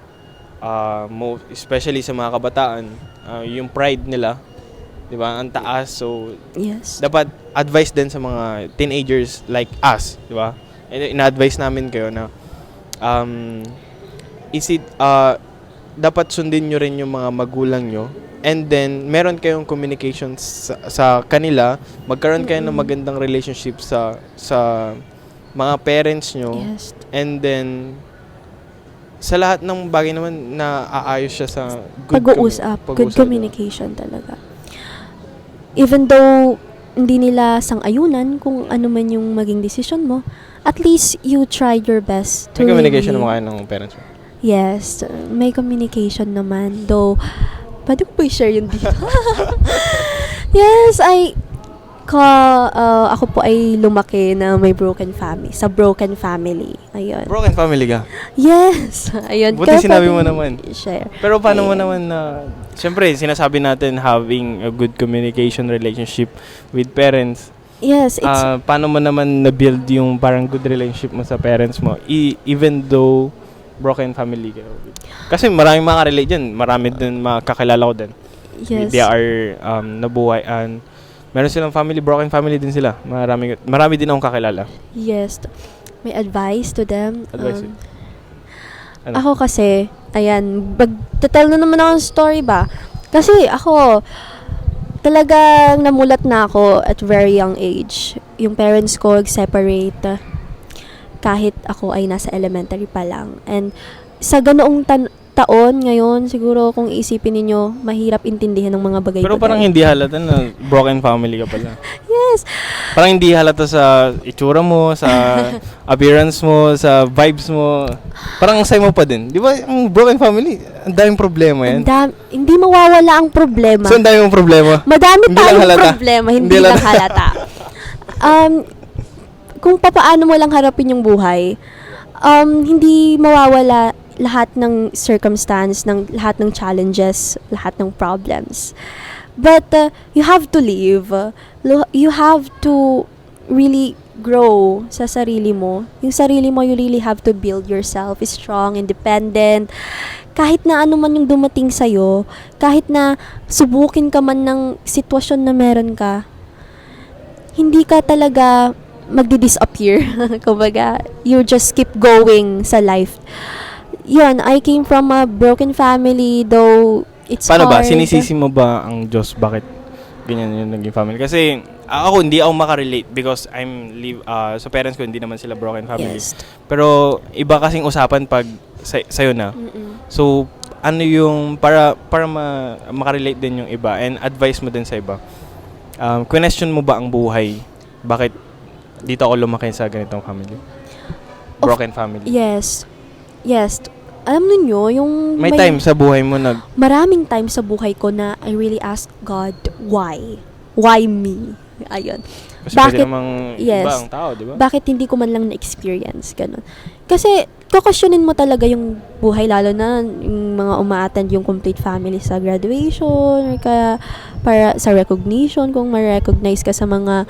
especially sa mga kabataan, yung pride nila, di ba, ang taas. So, Yes. dapat advice din sa mga teenagers like us, di ba? Ina-advise namin kayo na dapat sundin nyo rin yung mga magulang nyo. And then, meron kayong communication sa kanila. Magkaroon kayo ng magandang relationship sa mga parents nyo. Yes. And then, sa lahat ng bagay naman na aayos siya sa Pag-uusap. Good communication talaga. Even though hindi nila sang-ayunan kung ano man yung maging decision mo, at least you tried your best to May communication really- naman kayo ng parents mo. Yes, may communication naman. Though, pwede ko po i-share yun dito. Yes, Ako po ay lumaki na may broken family. Sa broken family. Ayun. Broken family ka. Yes! Ayun. Buti Kaya sinabi mo pwedeng naman. i-share. Pero paano mo Ayun. naman na, siyempre, sinasabi natin having a good communication relationship with parents. Yes, it's Paano mo naman na-build yung parang good relationship mo sa parents mo, even though broken family ka? Kasi maraming makarelate dyan. Marami din makakilala ko din. yes. They are nabuhay and meron silang family, broken family din sila. Marami din akong kakilala. Yes. May advice to them. Advice. Ano? Ako kasi, ayan, magtatal na naman ako ng story ba? Kasi ako, talagang namulat na ako at very young age. Yung parents ko separate kahit ako ay nasa elementary pa lang. And sa ganoong taon ngayon, siguro kung iisipin ninyo, mahirap intindihan ng mga bagay-bagay. Pero parang hindi halata na broken family ka pala. Yes. Parang hindi halata sa itsura mo, sa appearance mo, sa vibes mo. Parang ang say mo pa din. Di ba, ang broken family, ang daming problema yan. Hindi mawawala ang problema. So, ang daming problema. Madami Hindi lang tayong halata. problema, hindi Hindi lang lang- halata. Kung papaano mo lang harapin yung buhay, hindi mawawala lahat ng circumstance, ng lahat ng challenges, lahat ng problems. But you have to live. You have to really grow sa sarili mo. Yung sarili mo, you really have to build yourself strong, independent. Kahit na ano man yung dumating sa'yo, kahit na subukin ka man ng sitwasyon na meron ka, hindi ka talaga magdi-disappear. Kumbaga, you just keep going sa life. Yun, I came from a broken family, though it's Paano ba? hard. Sinisisi mo ba ang Diyos? Bakit ganyan yung naging family? Kasi ako, hindi ako makarelate because sa parents ko, hindi naman sila broken family. Yes. Pero iba kasing usapan pag sa'yo na. Mm-mm. So, ano yung, para makarelate din yung iba and advice mo din sa iba. Question mo ba ang buhay? Bakit dito ako lumaki sa ganitong family? Broken family. Yes. Yes. Alam niyo yung May time sa buhay mo maraming time sa buhay ko na I really ask God, why? Why me? Ayun. kasi Bakit- pwede namang yes. iba ang tao, di ba? Bakit hindi ko man lang na-experience? Ganun. Kasi, kukwestiyonin mo talaga yung buhay, lalo na yung mga uma-attend yung complete family sa graduation, or kaya para sa recognition, kung ma-recognize ka sa mga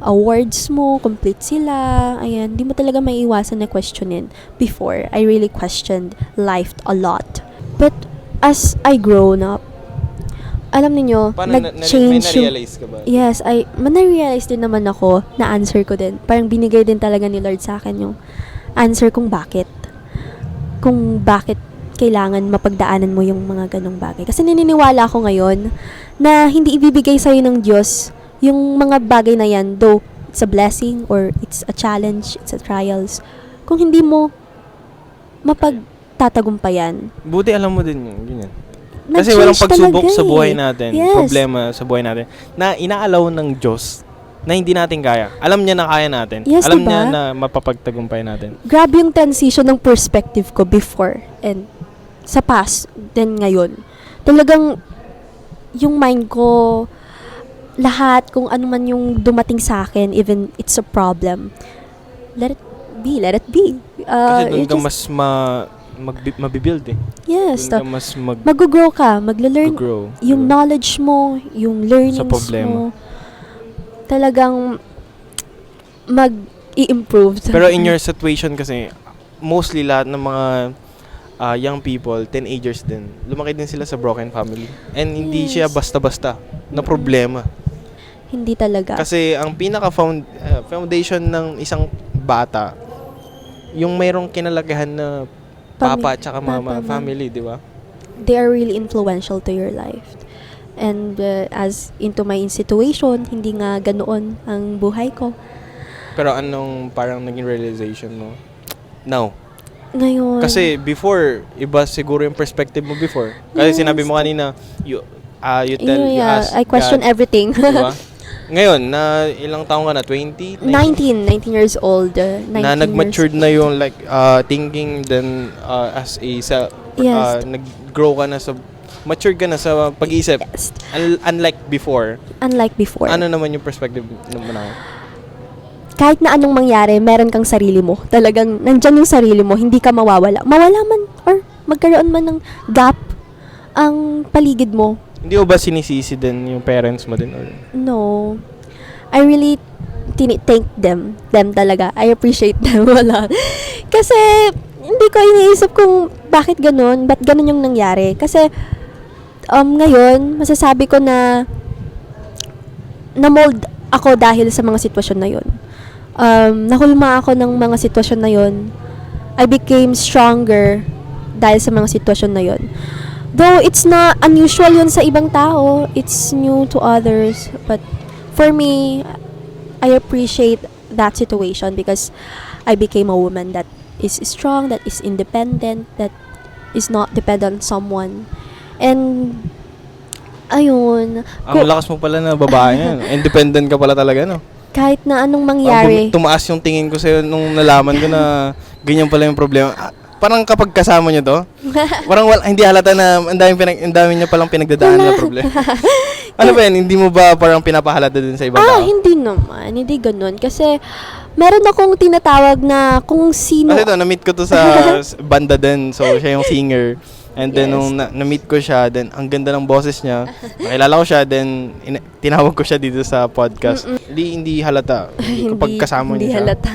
awards mo, complete sila, ayan, di mo talaga maiiwasan na questionin. Before, I really questioned life a lot. But, as I grown up, alam niyo, Paano nag-change yung... na-realize ka ba? Yes, na-realize din naman ako, na-answer ko din. Parang binigay din talaga ni Lord sa akin yung answer kung bakit. Kung bakit kailangan mapagdaanan mo yung mga ganong bagay. Kasi naniniwala ako ngayon na hindi ibibigay sa'yo ng Diyos yung mga bagay na yan, though it's a blessing or it's a challenge, it's a trials. Kung hindi mo mapagtatagumpayan. Buti alam mo din yun, ganyan. Kasi Nag-change walang pagsubok talaga sa buhay eh. natin, Yes. problema sa buhay natin, na inaalaw ng Diyos na hindi natin kaya. Alam niya na kaya natin. Yes, Alam diba? niya na mapapagtagumpay natin. Grabe yung transition ng perspective ko before and sa past, then ngayon. Talagang yung mind ko, lahat, kung ano man yung dumating sa akin, even it's a problem, let it be, let it be. Kasi doon it ka just- mas mabibuild eh. yes, Doon ka mas mag-grow ka, mag-learn mag-grow. yung diba? knowledge mo, yung learnings Sa problema. mo, talagang mag-i-improve. Pero in your situation kasi, mostly lahat ng mga young people, teenagers din, lumaki din sila sa broken family. And hindi Yes. siya basta-basta na problema. Hindi talaga. Kasi ang foundation ng isang bata, yung mayroong kinalagahan na papa at saka mama, Papa, family, di ba? They are really influential to your life. And as into my situation, hindi nga ganoon ang buhay ko. Pero anong parang naging realization mo? Now. Ngayon, Kasi before, iba siguro yung perspective mo before. Kasi Yes. sinabi mo kanina, you tell, you yeah, ask I question God, everything. di ba? Ngayon, na ilang taon ka na? 20? 19 years old. 19 na nag-matured na yung like thinking then as a Yes. nag-grow ka na sa Mature ka na sa pag-iisip. Yes. Unlike before. Unlike before. Ano naman yung perspective mo na? Kahit na anong mangyari, meron kang sarili mo. Talagang nandyan yung sarili mo, hindi ka mawawala. Mawala man or magkaroon man ng gap ang paligid mo. Hindi mo ba sinisisi din yung parents mo din? Or? No. I really thank them. Them talaga. I appreciate them a lot. Kasi hindi ko iniisip kung bakit ganun. Ba't ganun yung nangyari. Kasi ngayon, masasabi ko na na-mold ako dahil sa mga sitwasyon na yun. Nahulma ako ng mga sitwasyon na yun. I became stronger dahil sa mga sitwasyon na yun. Though it's not unusual yun sa ibang tao, it's new to others. But for me, I appreciate that situation because I became a woman that is strong, that is independent, that is not dependent on someone. And ayun. Ang lakas mo pala na babae yan. Independent ka pala talaga, no? Kahit na anong mangyari. Tumaas yung tingin ko sa'yo nung nalaman ko na ganyan pala yung problema. Parang kapag kasama niyo to, parang hindi halata na ang dami niya palang pinagdadaan na problema. Ano ba yan? Hindi mo ba parang pinapahalata din sa ibang tao? Hindi naman. Hindi ganun. Kasi meron akong tinatawag na kung sino. Kasi ito, na-meet ko to sa banda din. So, siya yung singer. And then, Yes. nung na-meet ko siya, then, ang ganda ng boses niya. Nakilala ko siya, then, tinawag ko siya dito sa podcast. Hindi halata. Kapag kasama hindi niya siya. halata.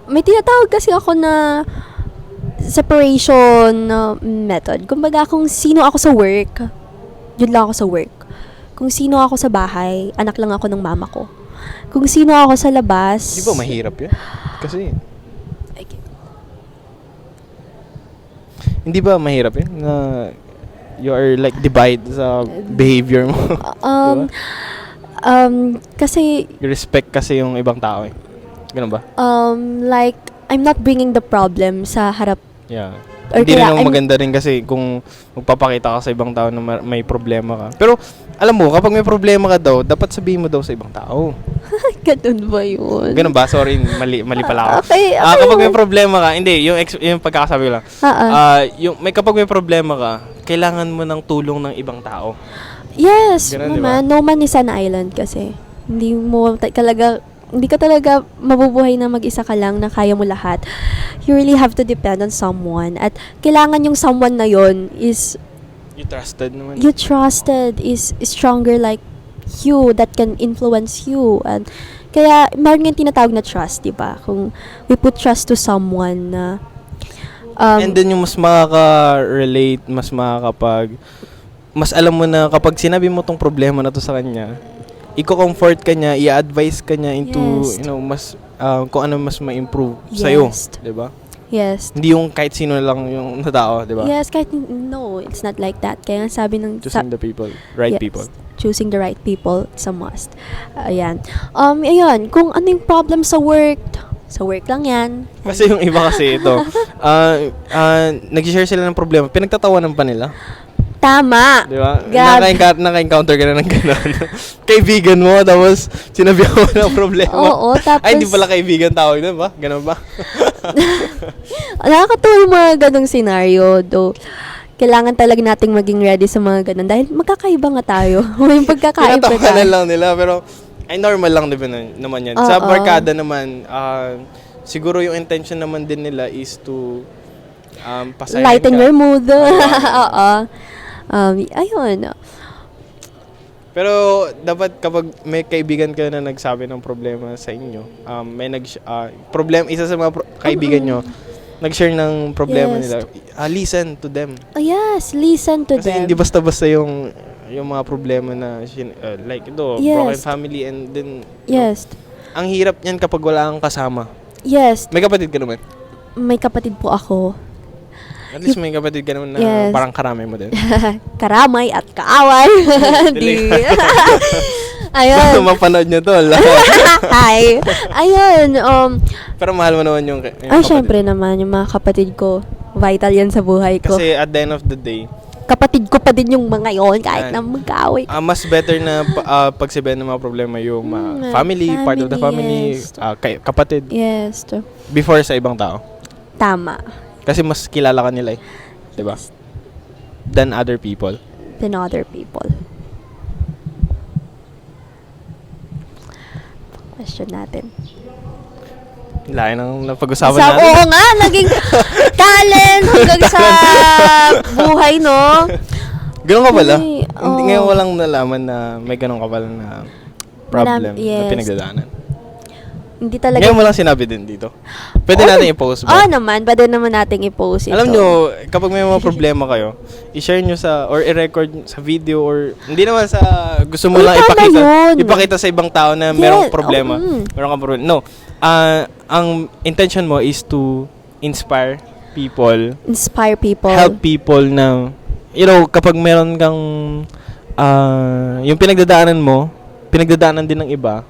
May tinatawag kasi ako na separation method. Kumbaga, kung sino ako sa work, yun lang ako sa work. Kung sino ako sa bahay, anak lang ako ng mama ko. Kung sino ako sa labas... Di ba mahirap yun? Kasi... Hindi ba mahirap yun? Na you are like divide sa behavior mo? Diba? Kasi... You respect kasi yung ibang tao eh. Ganun ba? like, I'm not bringing the problem sa harap. Yeah. Or Hindi kaya rin maganda rin kasi kung magpapakita ka sa ibang tao na may problema ka. Pero, alam mo, kapag may problema ka daw, dapat sabihin mo daw sa ibang tao. Ganun ba yun? Ganun ba? Sorry, mali pala ako. Okay. Kapag may problema ka, hindi, yung pagkakasabi ko lang. Kapag may problema ka, kailangan mo ng tulong ng ibang tao. Yes, Ganun, naman. diba? No man is an island kasi. Hindi ka talaga mabubuhay na mag-isa ka lang na kaya mo lahat. You really have to depend on someone. At kailangan yung someone na yon is You trusted naman. you trusted, is stronger like you, that can influence you. And kaya, meron nga tinatawag na trust, di ba? Kung we put trust to someone na And then yung mas makaka-relate, mas alam mo na kapag sinabi mo tong problema na to sa kanya, i-comfort ka niya, i-advise ka niya into, Yes. mas, kung ano mas ma-improve sa'yo. Yes. Diba? yes. Hindi yung kahit sino lang yung tao, diba? Yes, kahit no, it's not like that. Kaya nga sabi ng Choosing the people, right yes, people. choosing the right people, it's a must. Ayan. Ayun, kung ano yung problem sa work lang yan. Kasi yung iba kasi ito, nag-share sila ng problema, pinagtatawanan pa nila. Tama. Di ba? God. Naka-encounter ka na ng gano'n. Kaibigan mo, tapos sinabihan mo ng problema. Oo, tapos... Ay, hindi pala kaibigan tawag doon ba? Ganun ba? Nakakatuwa yung mga ganong scenario, though. Kailangan talaga nating maging ready sa mga ganon dahil magkakaiba nga tayo. May pagkakaiba Pinatawanan tayo. lang nila, pero ay normal lang diba naman yan. Sa barkada naman, siguro yung intention naman din nila is to pasayan Lighten ka. your mood. Oo. Ayun. Pero dapat kapag may kaibigan ka na nagsabi ng problema sa inyo, isa sa mga kaibigan nyo, nag-share ng problema Yes. nila, listen to them. Yes, listen to Kasi them. hindi basta-basta yung mga problema na like ito, Yes. broken family, and then Yes. ang hirap niyan kapag wala kang kasama. Yes. May kapatid ka naman? May kapatid po ako. At least may kapatid ka naman na Yes. parang karamay mo din. Karamay at kaaway. Di. Ayun. Mapanood nyo to. Hi. Ayun. Pero mahal mo naman yung kapatid. Syempre naman, yung mga kapatid ko. Vital yan sa buhay ko. Kasi at the end of the day, Kapatid ko pa din yung mga yon kahit na magkaaway. mas better na pagsabihan ng mga problema yung family, part of the family, yes. kapatid, Yes. before sa ibang tao. Tama. Kasi mas kilala ka nila eh. Diba? than other people? than other people. Question natin. Lain ang napag-usapan Sa, natin. oo nga, naging talent hanggang sa buhay, no? Ganun ka pala? Ay, Hindi, oo. ngayon walang nalaman na may ganun ka pala na problem yes. na pinagdadaanan. Hindi talaga. Ngayon mo lang sinabi din dito. Pwede Oo. natin i-post Oo ba? naman, pwede naman nating i-post ito. Alam nyo, kapag may mga problema kayo, i-share nyo or i-record sa video or hindi naman sa gusto mo Uy, lang tama ipakita yun. ipakita sa ibang tao na Yes, merong problema. oo. Meron kang problema. No. Ang intention mo is to inspire people, Inspire people. help people na kapag meron kang yung pinagdadaanan mo, pinagdadaanan din ng iba,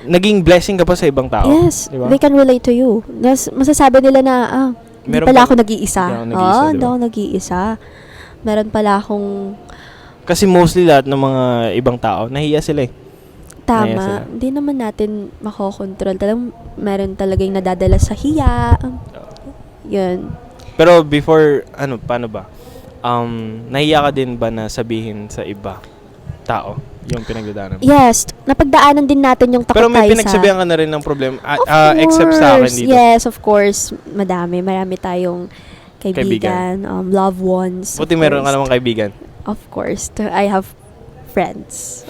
naging blessing ka pa sa ibang tao. Yes, Diba? they can relate to you. Masasabi nila na, hindi Meron pala pa- ako nag-iisa. Hindi ako nag-iisa, Hindi diba? ako nag-iisa. Meron pala akong Kasi mostly lahat ng mga ibang tao, nahiya sila eh. Ayan tama. sila. Hindi naman natin makokontrol. Talagang meron talagang nadadala sa hiya. Yun. Pero before, paano ba? Nahiya ka din ba na sabihin sa iba tao yung pinagdadaanan mo? Yes, napagdaanan din natin yung takot Pero may tayo pinagsabihan ka na rin ng problema, Of except sa akin course. dito. Yes, of course. Marami tayong kaibigan, loved ones. Buti of meron ka course. namang kaibigan. Of course. I have friends.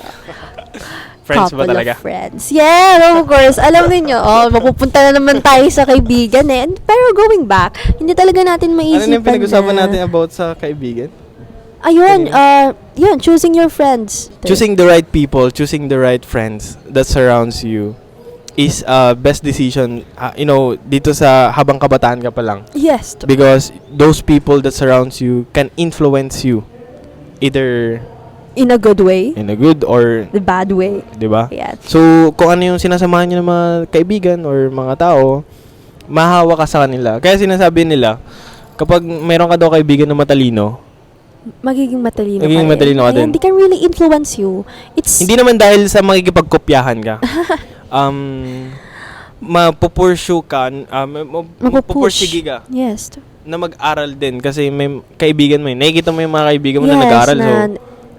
Friends ba Couple talaga? of friends. Yeah, of course. Alam niyo, mapupunta na naman tayo sa kaibigan eh. Pero going back, hindi talaga natin Ano maisipan na yung pinag-usapan na, natin about sa kaibigan? Ayun, yun, choosing your friends. Choosing the right people, choosing the right friends that surrounds you is best decision, dito sa habang kabataan ka pa lang. Yes. Because those people that surrounds you can influence you either In a good way. in a good or, The bad way. 'di ba? Yeah. So, kung ano yung sinasamahan niyo ng mga kaibigan or mga tao, mahawa ka sa kanila. Kaya sinasabi nila, kapag mayroon ka daw kaibigan na matalino, Magiging matalino Magiging ka rin. matalino ka din. And they can really influence you. It's hindi naman dahil sa makikipagkopyahan ka. Mapupursue ka, mapupursige ka Yes. na mag-aral din kasi may kaibigan mo yun. Nakikita mo yung mga kaibigan mo na nag-aral.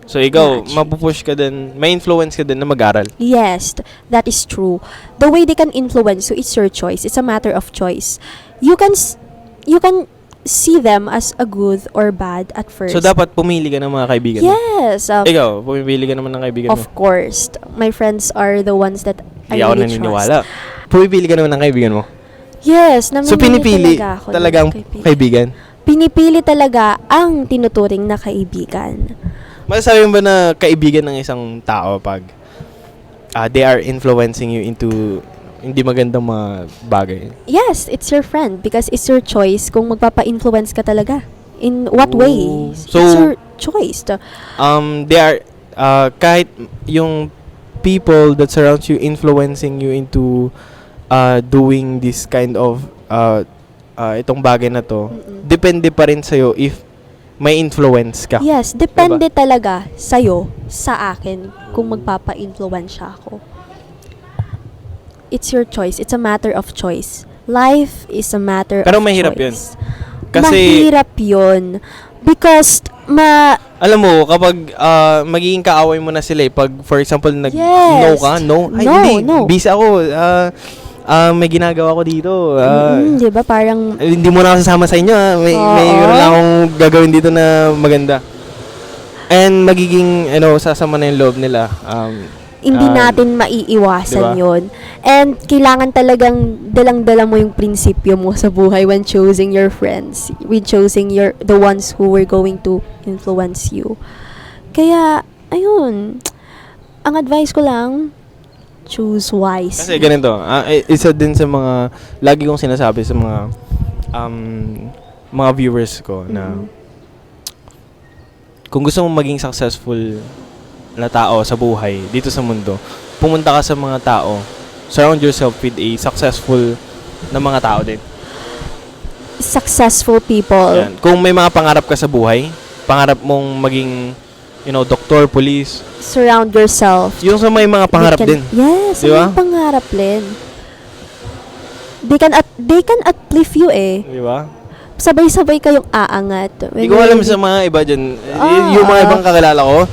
So ikaw, match. mapupush ka din, may influence ka din na mag-aral. Yes, that is true. The way they can influence you, it's your choice. It's a matter of choice. You can see them as a good or bad at first. So dapat pumili ka ng mga kaibigan mo. Yes. Ikaw, pumili ka naman ng kaibigan Of mo. course. My friends are the ones that I Hindi ako really naniniwala. trust. Pumipili ka naman ng kaibigan mo. Yes. So pinipili talaga ako ng talagang kaibigan. Pinipili talaga ang tinuturing na kaibigan. Masasabi mo ba na kaibigan ng isang tao pag they are influencing you into hindi magandang mga bagay? Yes, it's your friend because it's your choice kung magpapa-influence ka talaga. In what way? Ooh. It's So, your choice. They are kahit yung people that surrounds you influencing you into doing this kind of itong bagay na to, depende pa rin sa'yo if may influence ka. Yes, depende talaga sa'yo, sa akin, kung magpapa-influence ako. It's your choice. It's a matter of choice. Life is a matter Pero of mahirap yun. choice. Kasi, Mahirap yun. Because, alam mo, kapag magiging kaaway mo na sila pag, for example, Yes. no ka, no? Ay, No, hindi, no. busy ako. May ginagawa ko dito. di ba, parang, Hindi mo na ako sasama sa inyo. May Oo. meron lang akong gagawin dito na maganda. And magiging, sasama na yung loob nila. hindi natin maiiwasan diba? yun. And kailangan talagang dalang-dala mo yung prinsipyo mo sa buhay when choosing your friends, when choosing the ones who were going to influence you. Kaya, ayun, ang advice ko lang, choose wise. Kasi ganito, isa din sa mga, lagi kong sinasabi sa mga viewers ko na kung gusto mong maging successful na tao sa buhay, dito sa mundo, pumunta ka sa mga tao, surround yourself with a successful na mga tao din. Successful people. Yan. Kung may mga pangarap ka sa buhay, pangarap mong maging, doktor, police, Surround yourself. yung sa may mga pangarap din. Yes, Di ba? may pangarap din. They can uplift you eh. Di ba? sabay-sabay kayong aangat. Hindi ko alam sa mga iba dyan. Yung mga ibang kakilala ko,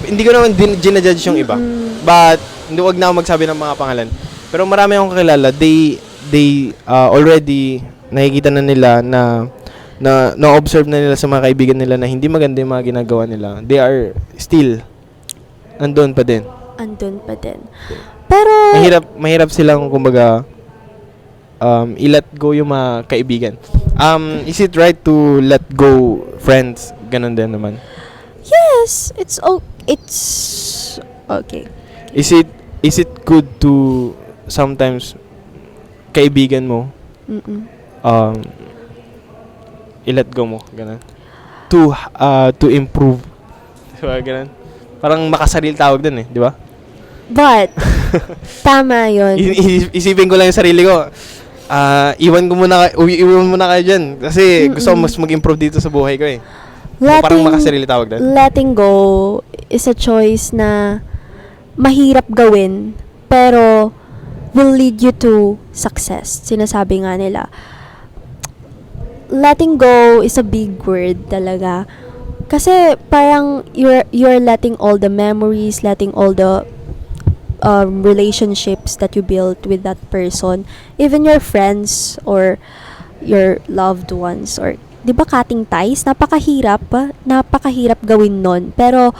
hindi ko naman ginajudge yung iba. But, hindi, wag na ako magsabi ng mga pangalan. Pero marami akong kakilala, they already nakikita na nila na-observe na nila sa mga kaibigan nila na hindi maganda yung mga ginagawa nila. They are still andun pa din. Andun pa din. Pero, Mahirap silang, kumbaga, i-let go yung mga kaibigan. Is it right to let go friends? Ganon din naman. yes, it's okay. Is it good to sometimes kaibigan mo Mm-mm. i-let go mo, ganun. To improve. Diba, ganun. Parang makasarili tawag dun di ba? But, tama yun. Isipin ko lang yung sarili ko. Iwan mo na kayo dyan. Kasi gusto ko mas mag-improve dito sa buhay ko Parang makasarili tawag dun. Letting go is a choice na mahirap gawin, pero will lead you to success. Sinasabi nga nila. Letting go is a big word talaga. Kasi parang you're letting all the memories, letting all the relationships that you built with that person, even your friends or your loved ones, or 'di ba cutting ties, napakahirap gawin nun. Pero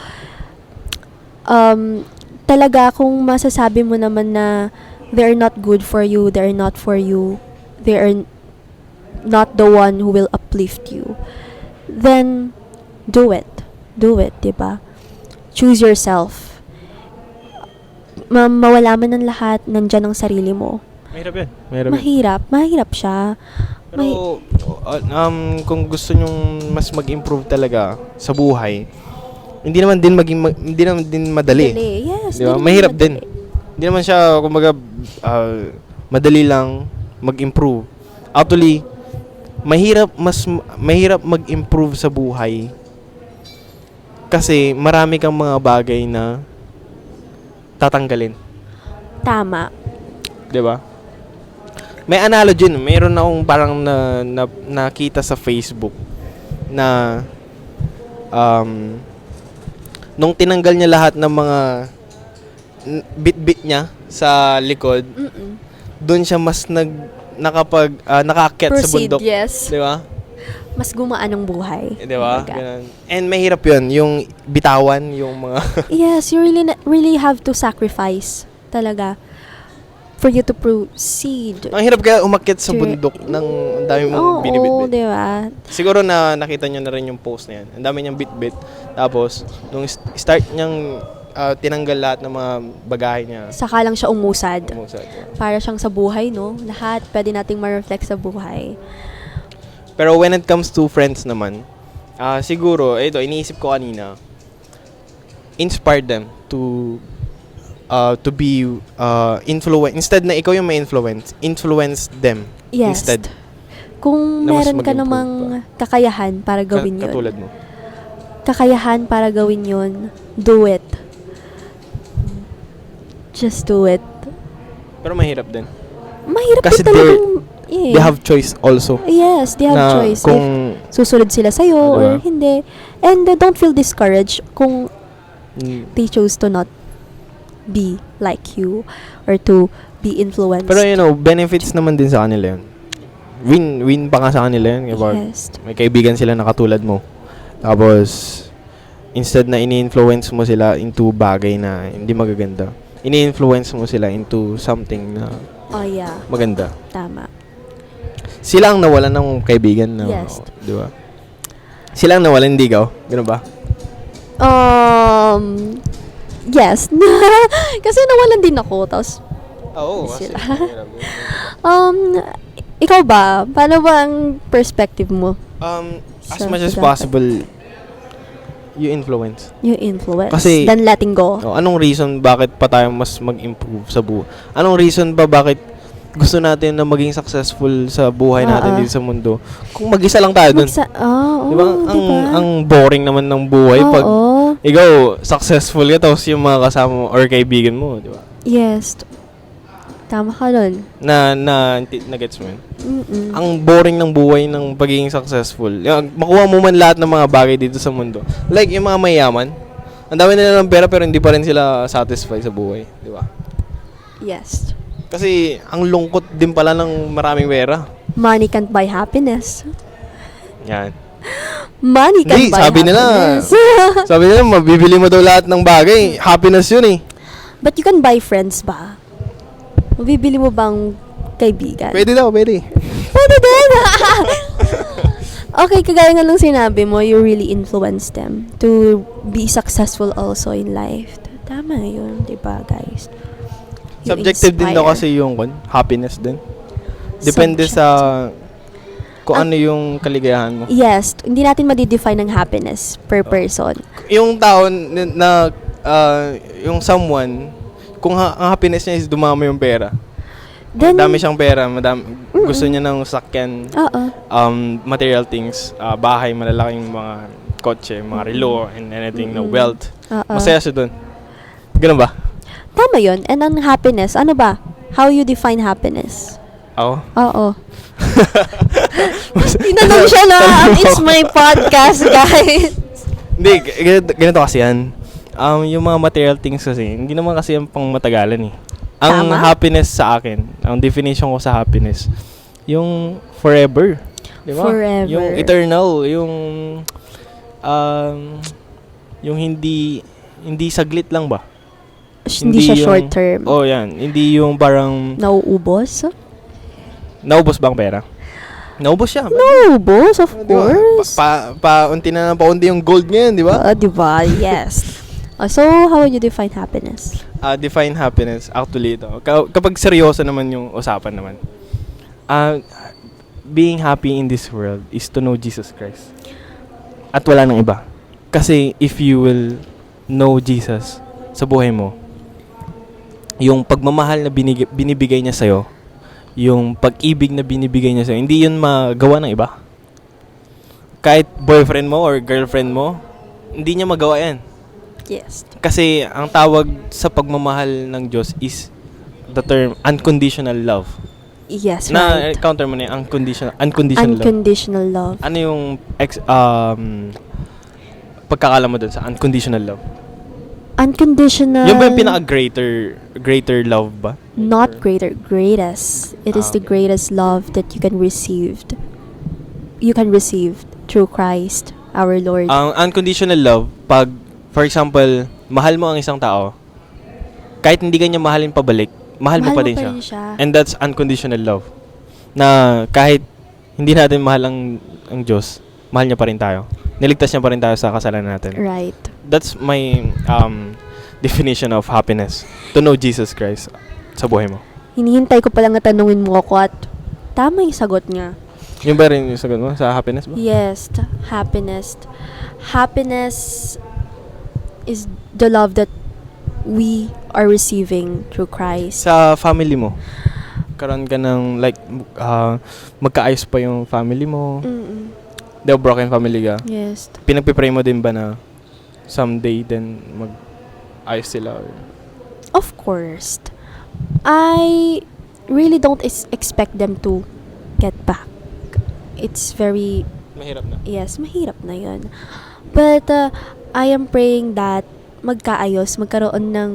talaga kung masasabi mo naman na they're not good for you, they're not for you, they are not the one who will uplift you, then do it, 'di ba? Choose yourself. Mawala man ng lahat, nandyan ang sarili mo. Mahirap yan. Mahirap siya. Pero, kung gusto nyong mas mag-improve talaga sa buhay, hindi naman din madali. Yes. Di ba? Mahirap din. Hindi naman siya, kumbaga, madali lang mag-improve. Actually, mahirap mag-improve sa buhay kasi marami kang mga bagay na tatanggalin. Tama. 'Di ba? May analogy, mayroon akong parang nakita sa Facebook na nung tinanggal niya lahat ng mga bit-bit niya sa likod, doon siya mas nakaakyat sa bundok. Yes. 'Di ba? Mas gumaan ang buhay. Di ba? Ganun. And mahirap yun, yung bitawan, yung mga... Yes, you really have to sacrifice talaga for you to proceed. Ang hirap kaya umakyat sa bundok ng ang dami mong binibitbit. Oo, di ba? Siguro na nakita nyo na rin yung post na yan. Ang dami niyang bitbit. Tapos, nung start niyang tinanggal lahat ng mga bagahe niya. Saka lang siya umusad. Yeah. Para siyang sa buhay, no? Lahat pwede nating ma-reflect sa buhay. Pero when it comes to friends naman, siguro, ito, iniisip ko kanina, inspire them to be influence. Instead na ikaw yung may influence them. Yes. Instead. Kung na mas meron ka mag-improve namang kakayahan para gawin yun. Katulad mo. Kakayahan para gawin yun, do it. Just do it. Pero mahirap din. Mahirap Kasi din talagang... they have choice also. Yes, they have choice. Kung if susunod sila sa'yo or hindi. And don't feel discouraged kung they chose to not be like you or to be influenced. Pero benefits naman din sa kanila yun. Win pa nga sa kanila yun. Yes. May kaibigan sila na katulad mo. Tapos, instead na ini-influence mo sila into bagay na hindi magaganda, ini-influence mo sila into something na maganda. Tama. Sila ang nawalan ng kaibigan na, yes. Di ba? Sila ang nawalan, hindi ikaw? Ganun ba? Yes. Kasi nawalan din ako, tapos sila. Ikaw ba? Paano ba ang perspective mo? As much as possible, you influence. You influence. Kasi, then letting go. Anong reason bakit pa tayo mas mag-improve sa buhay? Anong reason ba bakit gusto natin na maging successful sa buhay natin dito sa mundo? Kung mag-isa lang tayo dun. Diba? Ang boring naman ng buhay pag ikaw successful ka tapos yung mga kasama mo or kaibigan mo, di ba? Yes. Tama ka nun. Na gets mo yun? Mm-mm. Ang boring ng buhay ng pagiging successful. Yung, makuha mo man lahat ng mga bagay dito sa mundo. Like, yung mga mayaman, ang dami nila ng pera pero hindi pa rin sila satisfied sa buhay. Di ba? Yes. Kasi, ang lungkot din pala ng maraming pera. Money can't buy happiness. Yan. Money can't Hindi, buy happiness. sabi nila, mabibili mo daw lahat ng bagay. Happiness yun eh. But you can buy friends ba? Mabibili mo bang kaibigan? Pwede daw, pwede. Pwede din! Okay, kagaya nga nung sinabi mo, you really influence them to be successful also in life. Tama yun, di ba guys? You Subjective din daw inspire. kasi yung happiness din. Depende sa kung ano yung kaligayahan mo. Yes, hindi natin madidefine ng happiness per person. Yung tao yung someone, kung ang happiness niya is dumami yung pera. Then, Dami siyang pera, gusto niya ng sakyan, oo. material things, bahay, malalaking mga kotse, mga relo, and anything na wealth. Oo. Masaya siya dun. Ganun ba? Tama yun. And ang happiness, ano ba? How you define happiness? Ako? Oo. Tinanong siya na, it's my podcast, guys. Hindi, ganito kasi yan. Yung mga material things kasi, hindi naman kasi yung pang matagalan eh. Ang Tama. happiness sa akin, ang definition ko sa happiness, yung forever. Di ba? Forever. Yung eternal, yung hindi saglit lang ba? Hindi siya short term. Oh, yan. Hindi yung parang, Nauubos? naubos bang pera? Naubos siya. Nauubos, of Di ba? course. Paunti na ng paunti yung gold ngayon, di ba? Di ba? Yes. So, how would you define happiness? Define happiness, actually ito. Kapag seryoso naman yung usapan naman. Being happy in this world is to know Jesus Christ. At wala nang iba. Kasi if you will know Jesus sa buhay mo, yung pagmamahal na binibigay niya sa'yo, yung pag-ibig na binibigay niya sa'yo, hindi yun magawa ng iba. Kahit boyfriend mo or girlfriend mo, hindi niya magawa yan. Yes. Kasi ang tawag sa pagmamahal ng Diyos is the term unconditional love. Yes, right. Na-counter mo na yung unconditional love. Unconditional love. Ano yung pagkakala mo dun sa unconditional love? Unconditional. Yung ba yung pinaka-greater love ba? Not greater, greatest. It is the Okay. greatest love that you can receive. You can receive through Christ, our Lord. Ang unconditional love, pag, for example, mahal mo ang isang tao, kahit hindi ka niya mahalin pabalik, mahal mo pa din siya. And that's unconditional love. Na kahit hindi natin mahal ang Diyos, mahal niya pa rin tayo. Niligtas niya pa rin tayo sa kasalanan natin. Right. That's my definition of happiness. To know Jesus Christ sa buhay mo. Hinihintay ko palang na tanungin mo ako at tama yung sagot niya. Yung ba rin yung sagot mo sa happiness ba? Yes, happiness. Happiness is the love that we are receiving through Christ. Sa family mo, karoon ka ng like, magkaayos pa yung family mo. Mm-mm. Di ba broken family ka? Yes. Pinagpipray mo din ba na someday then mag-ayos sila? Or? Of course. I really don't expect them to get back. It's very, Mahirap na. yes, mahirap na yun. But I am praying that magkaroon ng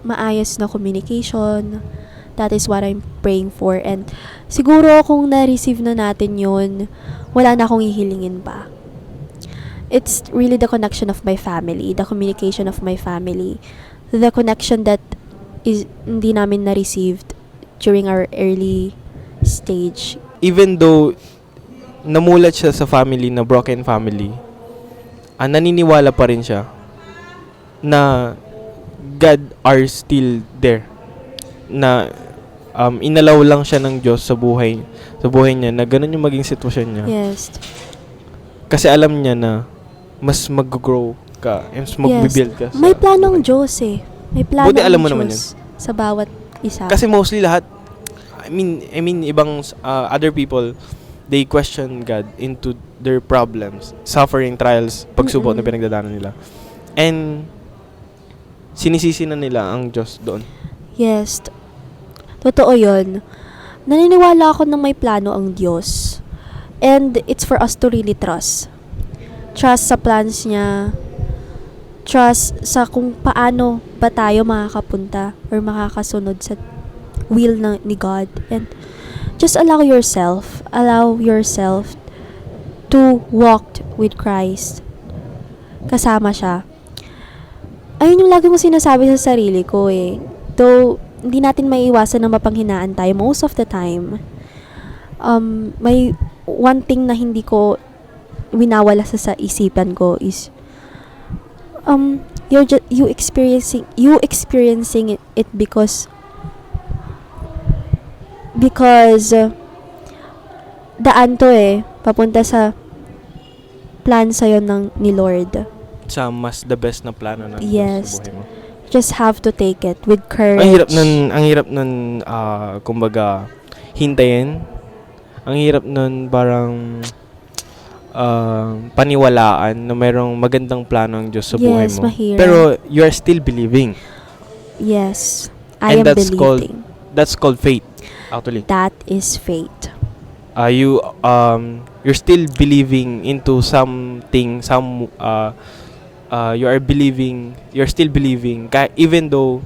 maayos na communication. That is what I'm praying for. And siguro kung na-receive na natin yun, wala na akong hihilingin pa. It's really the connection of my family, the communication of my family, the connection that is hindi namin na-received during our early stage. Even though namulat siya sa family na broken family, naniniwala pa rin siya na God are still there. Na inalaw lang siya ng Diyos sa buhay niya na ganun yung maging sitwasyon niya. Yes. Kasi alam niya na mas mag-grow ka, mas mag-build ka. May planong Diyos eh. May plano Buti alam mo ang naman Diyos sa bawat isa. Kasi mostly lahat, I mean ibang other people, they question God into their problems, suffering, trials, pagsubok na pinagdadaanan nila. And sinisisi na nila ang Diyos doon. Yes. Totoo yun. Naniniwala ako na may plano ang Diyos. And it's for us to really trust. Trust sa plans niya. Trust sa kung paano ba tayo makakapunta or makakasunod sa will ni God. And just allow yourself to walk with Christ. Kasama siya. Ayun yung lagi kong sinasabi sa sarili ko eh. Though, hindi natin maiiwasan na mapanghinaan tayo most of the time. May one thing na hindi ko winawala sa isipan ko is you experiencing it because daan to papunta sa plan sa'yo ni Lord. Sa mas the best na plano ng Yes. Diyos sa buhay mo. Just have to take it with courage. Ang hirap nun, kumbaga, hintayin. Ang hirap nun parang paniwalaan na mayroong magandang plano ng Diyos sa buhay Yes, mo. mahirap. Pero you are still believing. Yes. I And am that's believing. That's called faith, actually. That is faith. You're still believing into something, you're still believing even though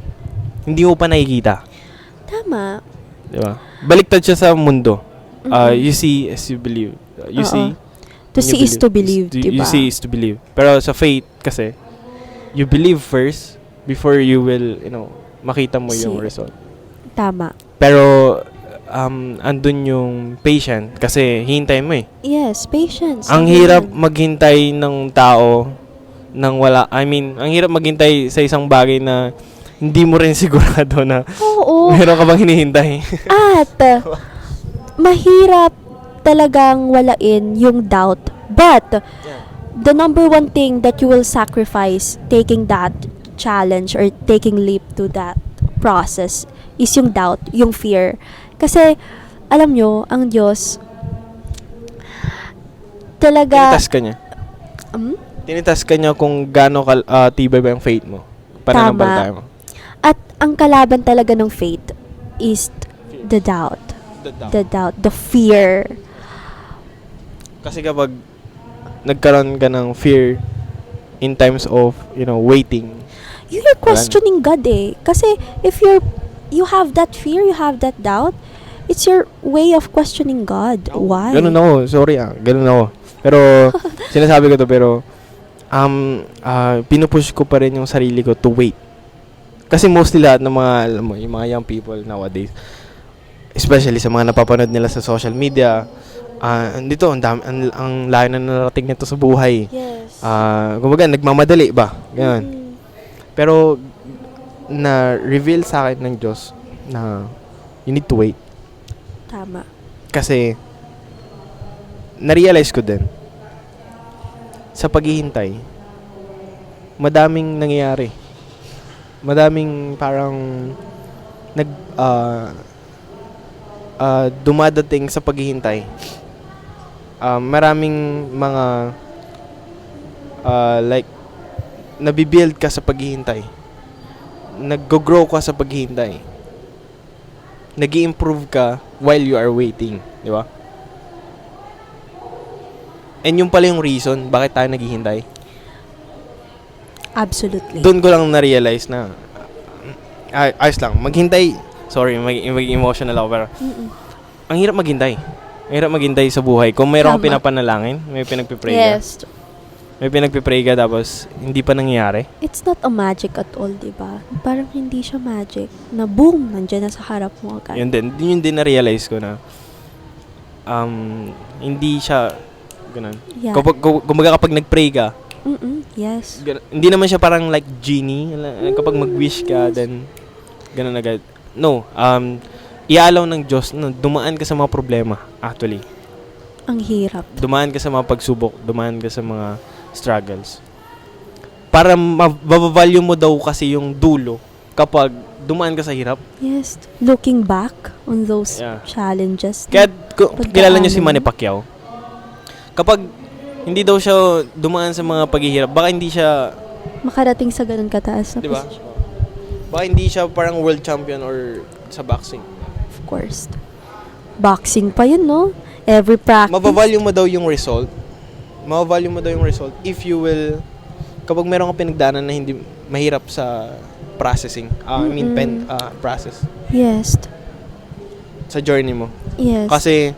hindi mo pa nakikita. Tama. Di ba? Baliktad siya sa mundo. Mhm. You see as you believe. You Oo. see. To you see is to believe, You diba? see is to believe. Pero sa faith kasi, you believe first before you will, makita mo yung See. result. Tama. Pero andun yung patient kasi hihintayin mo eh. Yes, patience. Ang hirap maghintay ng tao nang ang hirap maghintay sa isang bagay na hindi mo rin sigurado na Oo. meron ka bang hinihintay. At mahirap talagang walain yung doubt. But the number one thing that you will sacrifice taking that challenge or taking leap to that process is yung doubt, yung fear. Kasi, alam nyo, ang Diyos talaga... Tinitas ka niya. Tinitas ka niya kung gaano tibay ba yung faith mo. Pananampalataya mo. At ang kalaban talaga ng faith is the doubt. The doubt, the fear. Kasi kapag nagkaroon ka ng fear in times of, waiting. You're questioning God eh. Kasi if you have that fear, you have that doubt, it's your way of questioning God. Why? Ganun ako. Sorry ganun ako. Pero, sinasabi ko to pero, pinupush ko pa rin yung sarili ko to wait. Kasi mostly lahat ng mga, alam mo, yung mga young people nowadays, especially sa mga napapanood nila sa social media, dito, ang layo na narating nito sa buhay. Yes. Kumbaga, nagmamadali ba? Ganun. Mm. Pero, na-reveal sa akin ng Diyos na you need to wait. Tama. Kasi, na-realize ko din, sa paghihintay, madaming nangyayari. Madaming parang dumadating sa paghihintay. Maraming mga nabibuild ka sa paghihintay. Nag-grow ka sa paghihintay. Nag-i-improve ka while you are waiting, di ba? And yung pala yung reason bakit tayo naghihintay. Absolutely. Doon ko lang na-realize na ayos lang, maghintay. Sorry, mag-emotional ako pero ang hirap maghintay. Ang hirap maghintay sa buhay. Kung mayroon kang pinapanalangin, may pinagpipray ka. Yes. May pinagpipray ka tapos hindi pa nangyayari. It's not a magic at all, diba? Parang hindi siya magic. Na boom, nandiyan na sa harap mo agad. Yun din na-realize ko na hindi siya ganun. Yeah. Kumbaga kapag nag-pray ka, Yes. hindi naman siya parang like genie. Kapag mag-wish ka, then ganun agad. No, iaalaw ng Diyos na dumaan ka sa mga problema, actually. Ang hirap. Dumaan ka sa mga pagsubok, dumaan ka sa mga struggles. Para mabavalue mo daw kasi yung dulo kapag dumaan ka sa hirap. Yes. Looking back on those Yeah. challenges. Kaya kilala niyo si Pagdaanan. Manny Pacquiao? Kapag hindi daw siya dumaan sa mga paghihirap, baka hindi siya, Makarating sa ganun kataas na di ba? posisyon. Baka hindi siya parang world champion or sa boxing. course. Boxing pa yun, no? Every practice. Mabavalue mo daw yung result. Mabavalue mo daw yung result if you will, kapag meron ka pinagdaanan na hindi mahirap sa processing. Process. Yes. Sa journey mo. Yes. Kasi,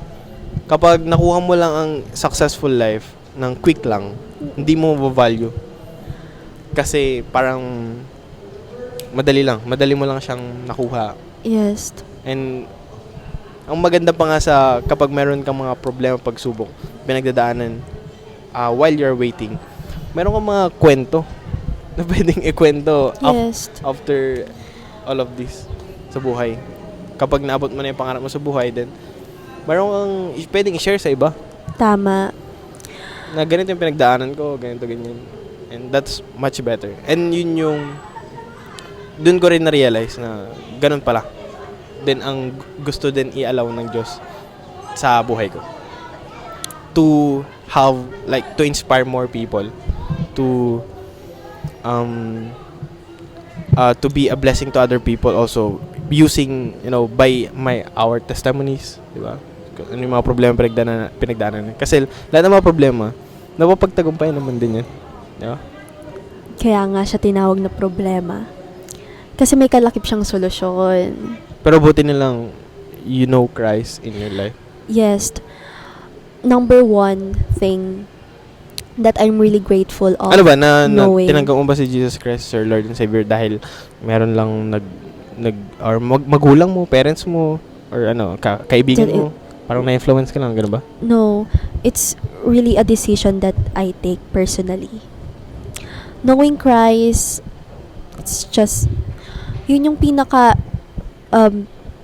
kapag nakuha mo lang ang successful life ng quick lang, hindi mo mabavalue. Kasi parang madali mo lang siyang nakuha. Yes. And ang maganda pa nga sa kapag meron kang mga problema, pagsubok, pinagdadaanan, while you're waiting, meron kang mga kwento na pwedeng ikwento Yes. after all of this sa buhay. Kapag naabot mo na yung pangarap mo sa buhay, then meron kang pwedeng i-share sa iba Tama. na ganito yung pinagdaanan ko, ganito, ganyan. And that's much better. And yun yung dun ko rin na-realize na ganun pala. Then ang gusto din i-allow ng Diyos sa buhay ko. To have, like, to inspire more people. To be a blessing to other people also. Using, by our testimonies. Diba? Ano yung mga problema pinagdaanan. Kasi lahat ng mga problema, napapagtagumpayan naman din yan. Diba? Kaya nga siya tinawag na problema. Kasi may kalakip siyang solusyon. Pero buti nilang you know Christ in your life. Yes. Number one thing that I'm really grateful of. Ano ba, knowing. tinanggap mo ba si Jesus Christ, Sir Lord and Savior, dahil meron lang or magulang mo, parents mo, or kaibigan mo? Parang na-influence ka lang, gano'n ba? No. It's really a decision that I take personally. Knowing Christ, it's just, yun yung pinaka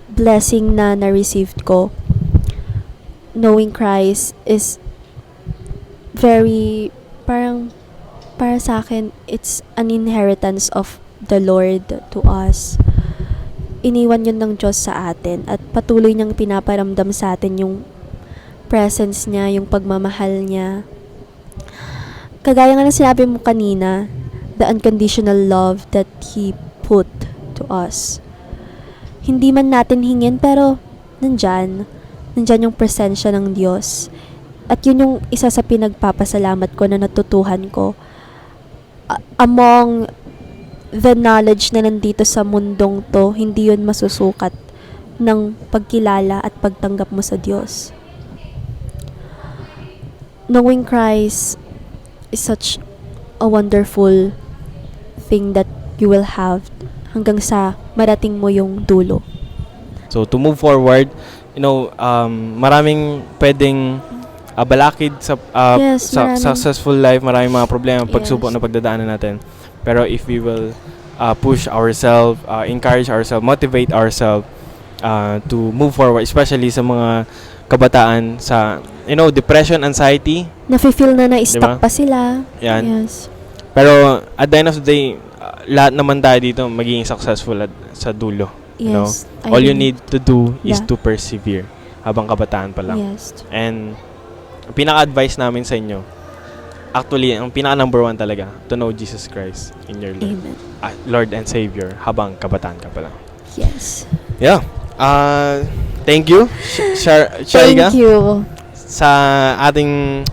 blessing na na-received ko. Knowing Christ is very, para sa akin, it's an inheritance of the Lord to us. Iniwan yun ng Diyos sa atin at patuloy niyang pinaparamdam sa atin yung presence niya, yung pagmamahal niya. Kagaya nga ng sinabi mo kanina, the unconditional love that He put to us. Hindi man natin hingin, pero nandyan yung presensya ng Diyos. At yun yung isa sa pinagpapasalamat ko na natutuhan ko. Among the knowledge na nandito sa mundong to, hindi yun masusukat ng pagkilala at pagtanggap mo sa Diyos. Knowing Christ is such a wonderful thing that you will have hanggang sa marating mo yung dulo. So, to move forward, maraming pwedeng balakid sa Yes, maraming. successful life, maraming mga problema, pagsubok Yes. na pagdadaanan natin. Pero if we will push ourselves, encourage ourselves, motivate ourselves to move forward, especially sa mga kabataan sa, depression, anxiety. Nafe-feel na na-stuck Diba? pa sila. Yan. Yes. Pero at the end of the day, lahat naman tayo dito magiging successful sa dulo. Yes. All you need to do is Yeah. to persevere habang kabataan pa lang. Yes. And pinaka-advice namin sa inyo, actually, ang pinaka-number one talaga, to know Jesus Christ in your life. Amen. Lord and Savior habang kabataan ka pa lang. Yes. Yeah. Thank you, Shariga, Thank you. sa ating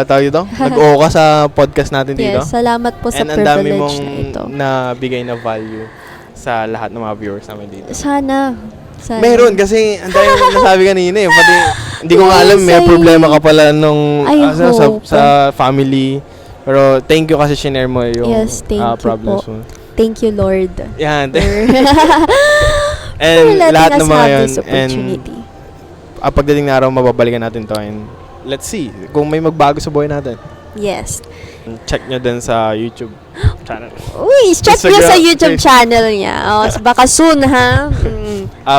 tawag dito? Nag-oo ka sa podcast natin dito. Yes, salamat po sa And ang dami privilege mong na ito. nabigay na value sa lahat ng mga viewers namin dito. Sana. Meron kasi ang dami mong nasabi kanina eh. Pati hindi ko nga alam may Yes, problema ka pala nung I hope. sa family. Pero thank you kasi shinare mo yung Yes, thank you problems po. mo. Thank you, Lord. Yan. For And letting lahat us ng mga have yun. this And opportunity. pagdating na araw, mababalikan natin to. And let's see kung may magbago sa buhay natin. Yes. Check nyo din sa YouTube channel. Uy, check niyo Instagram, sa YouTube Facebook. channel niya. Baka soon, ha?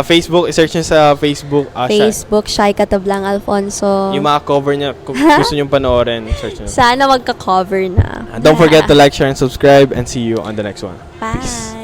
Facebook, search nyo sa Facebook. Facebook, Shy Catablang Alfonso. Yung mga cover niya, kung gusto nyo panoorin, search nyo. Sana magka-cover na. Don't forget to like, share, and subscribe, and see you on the next one. Bye.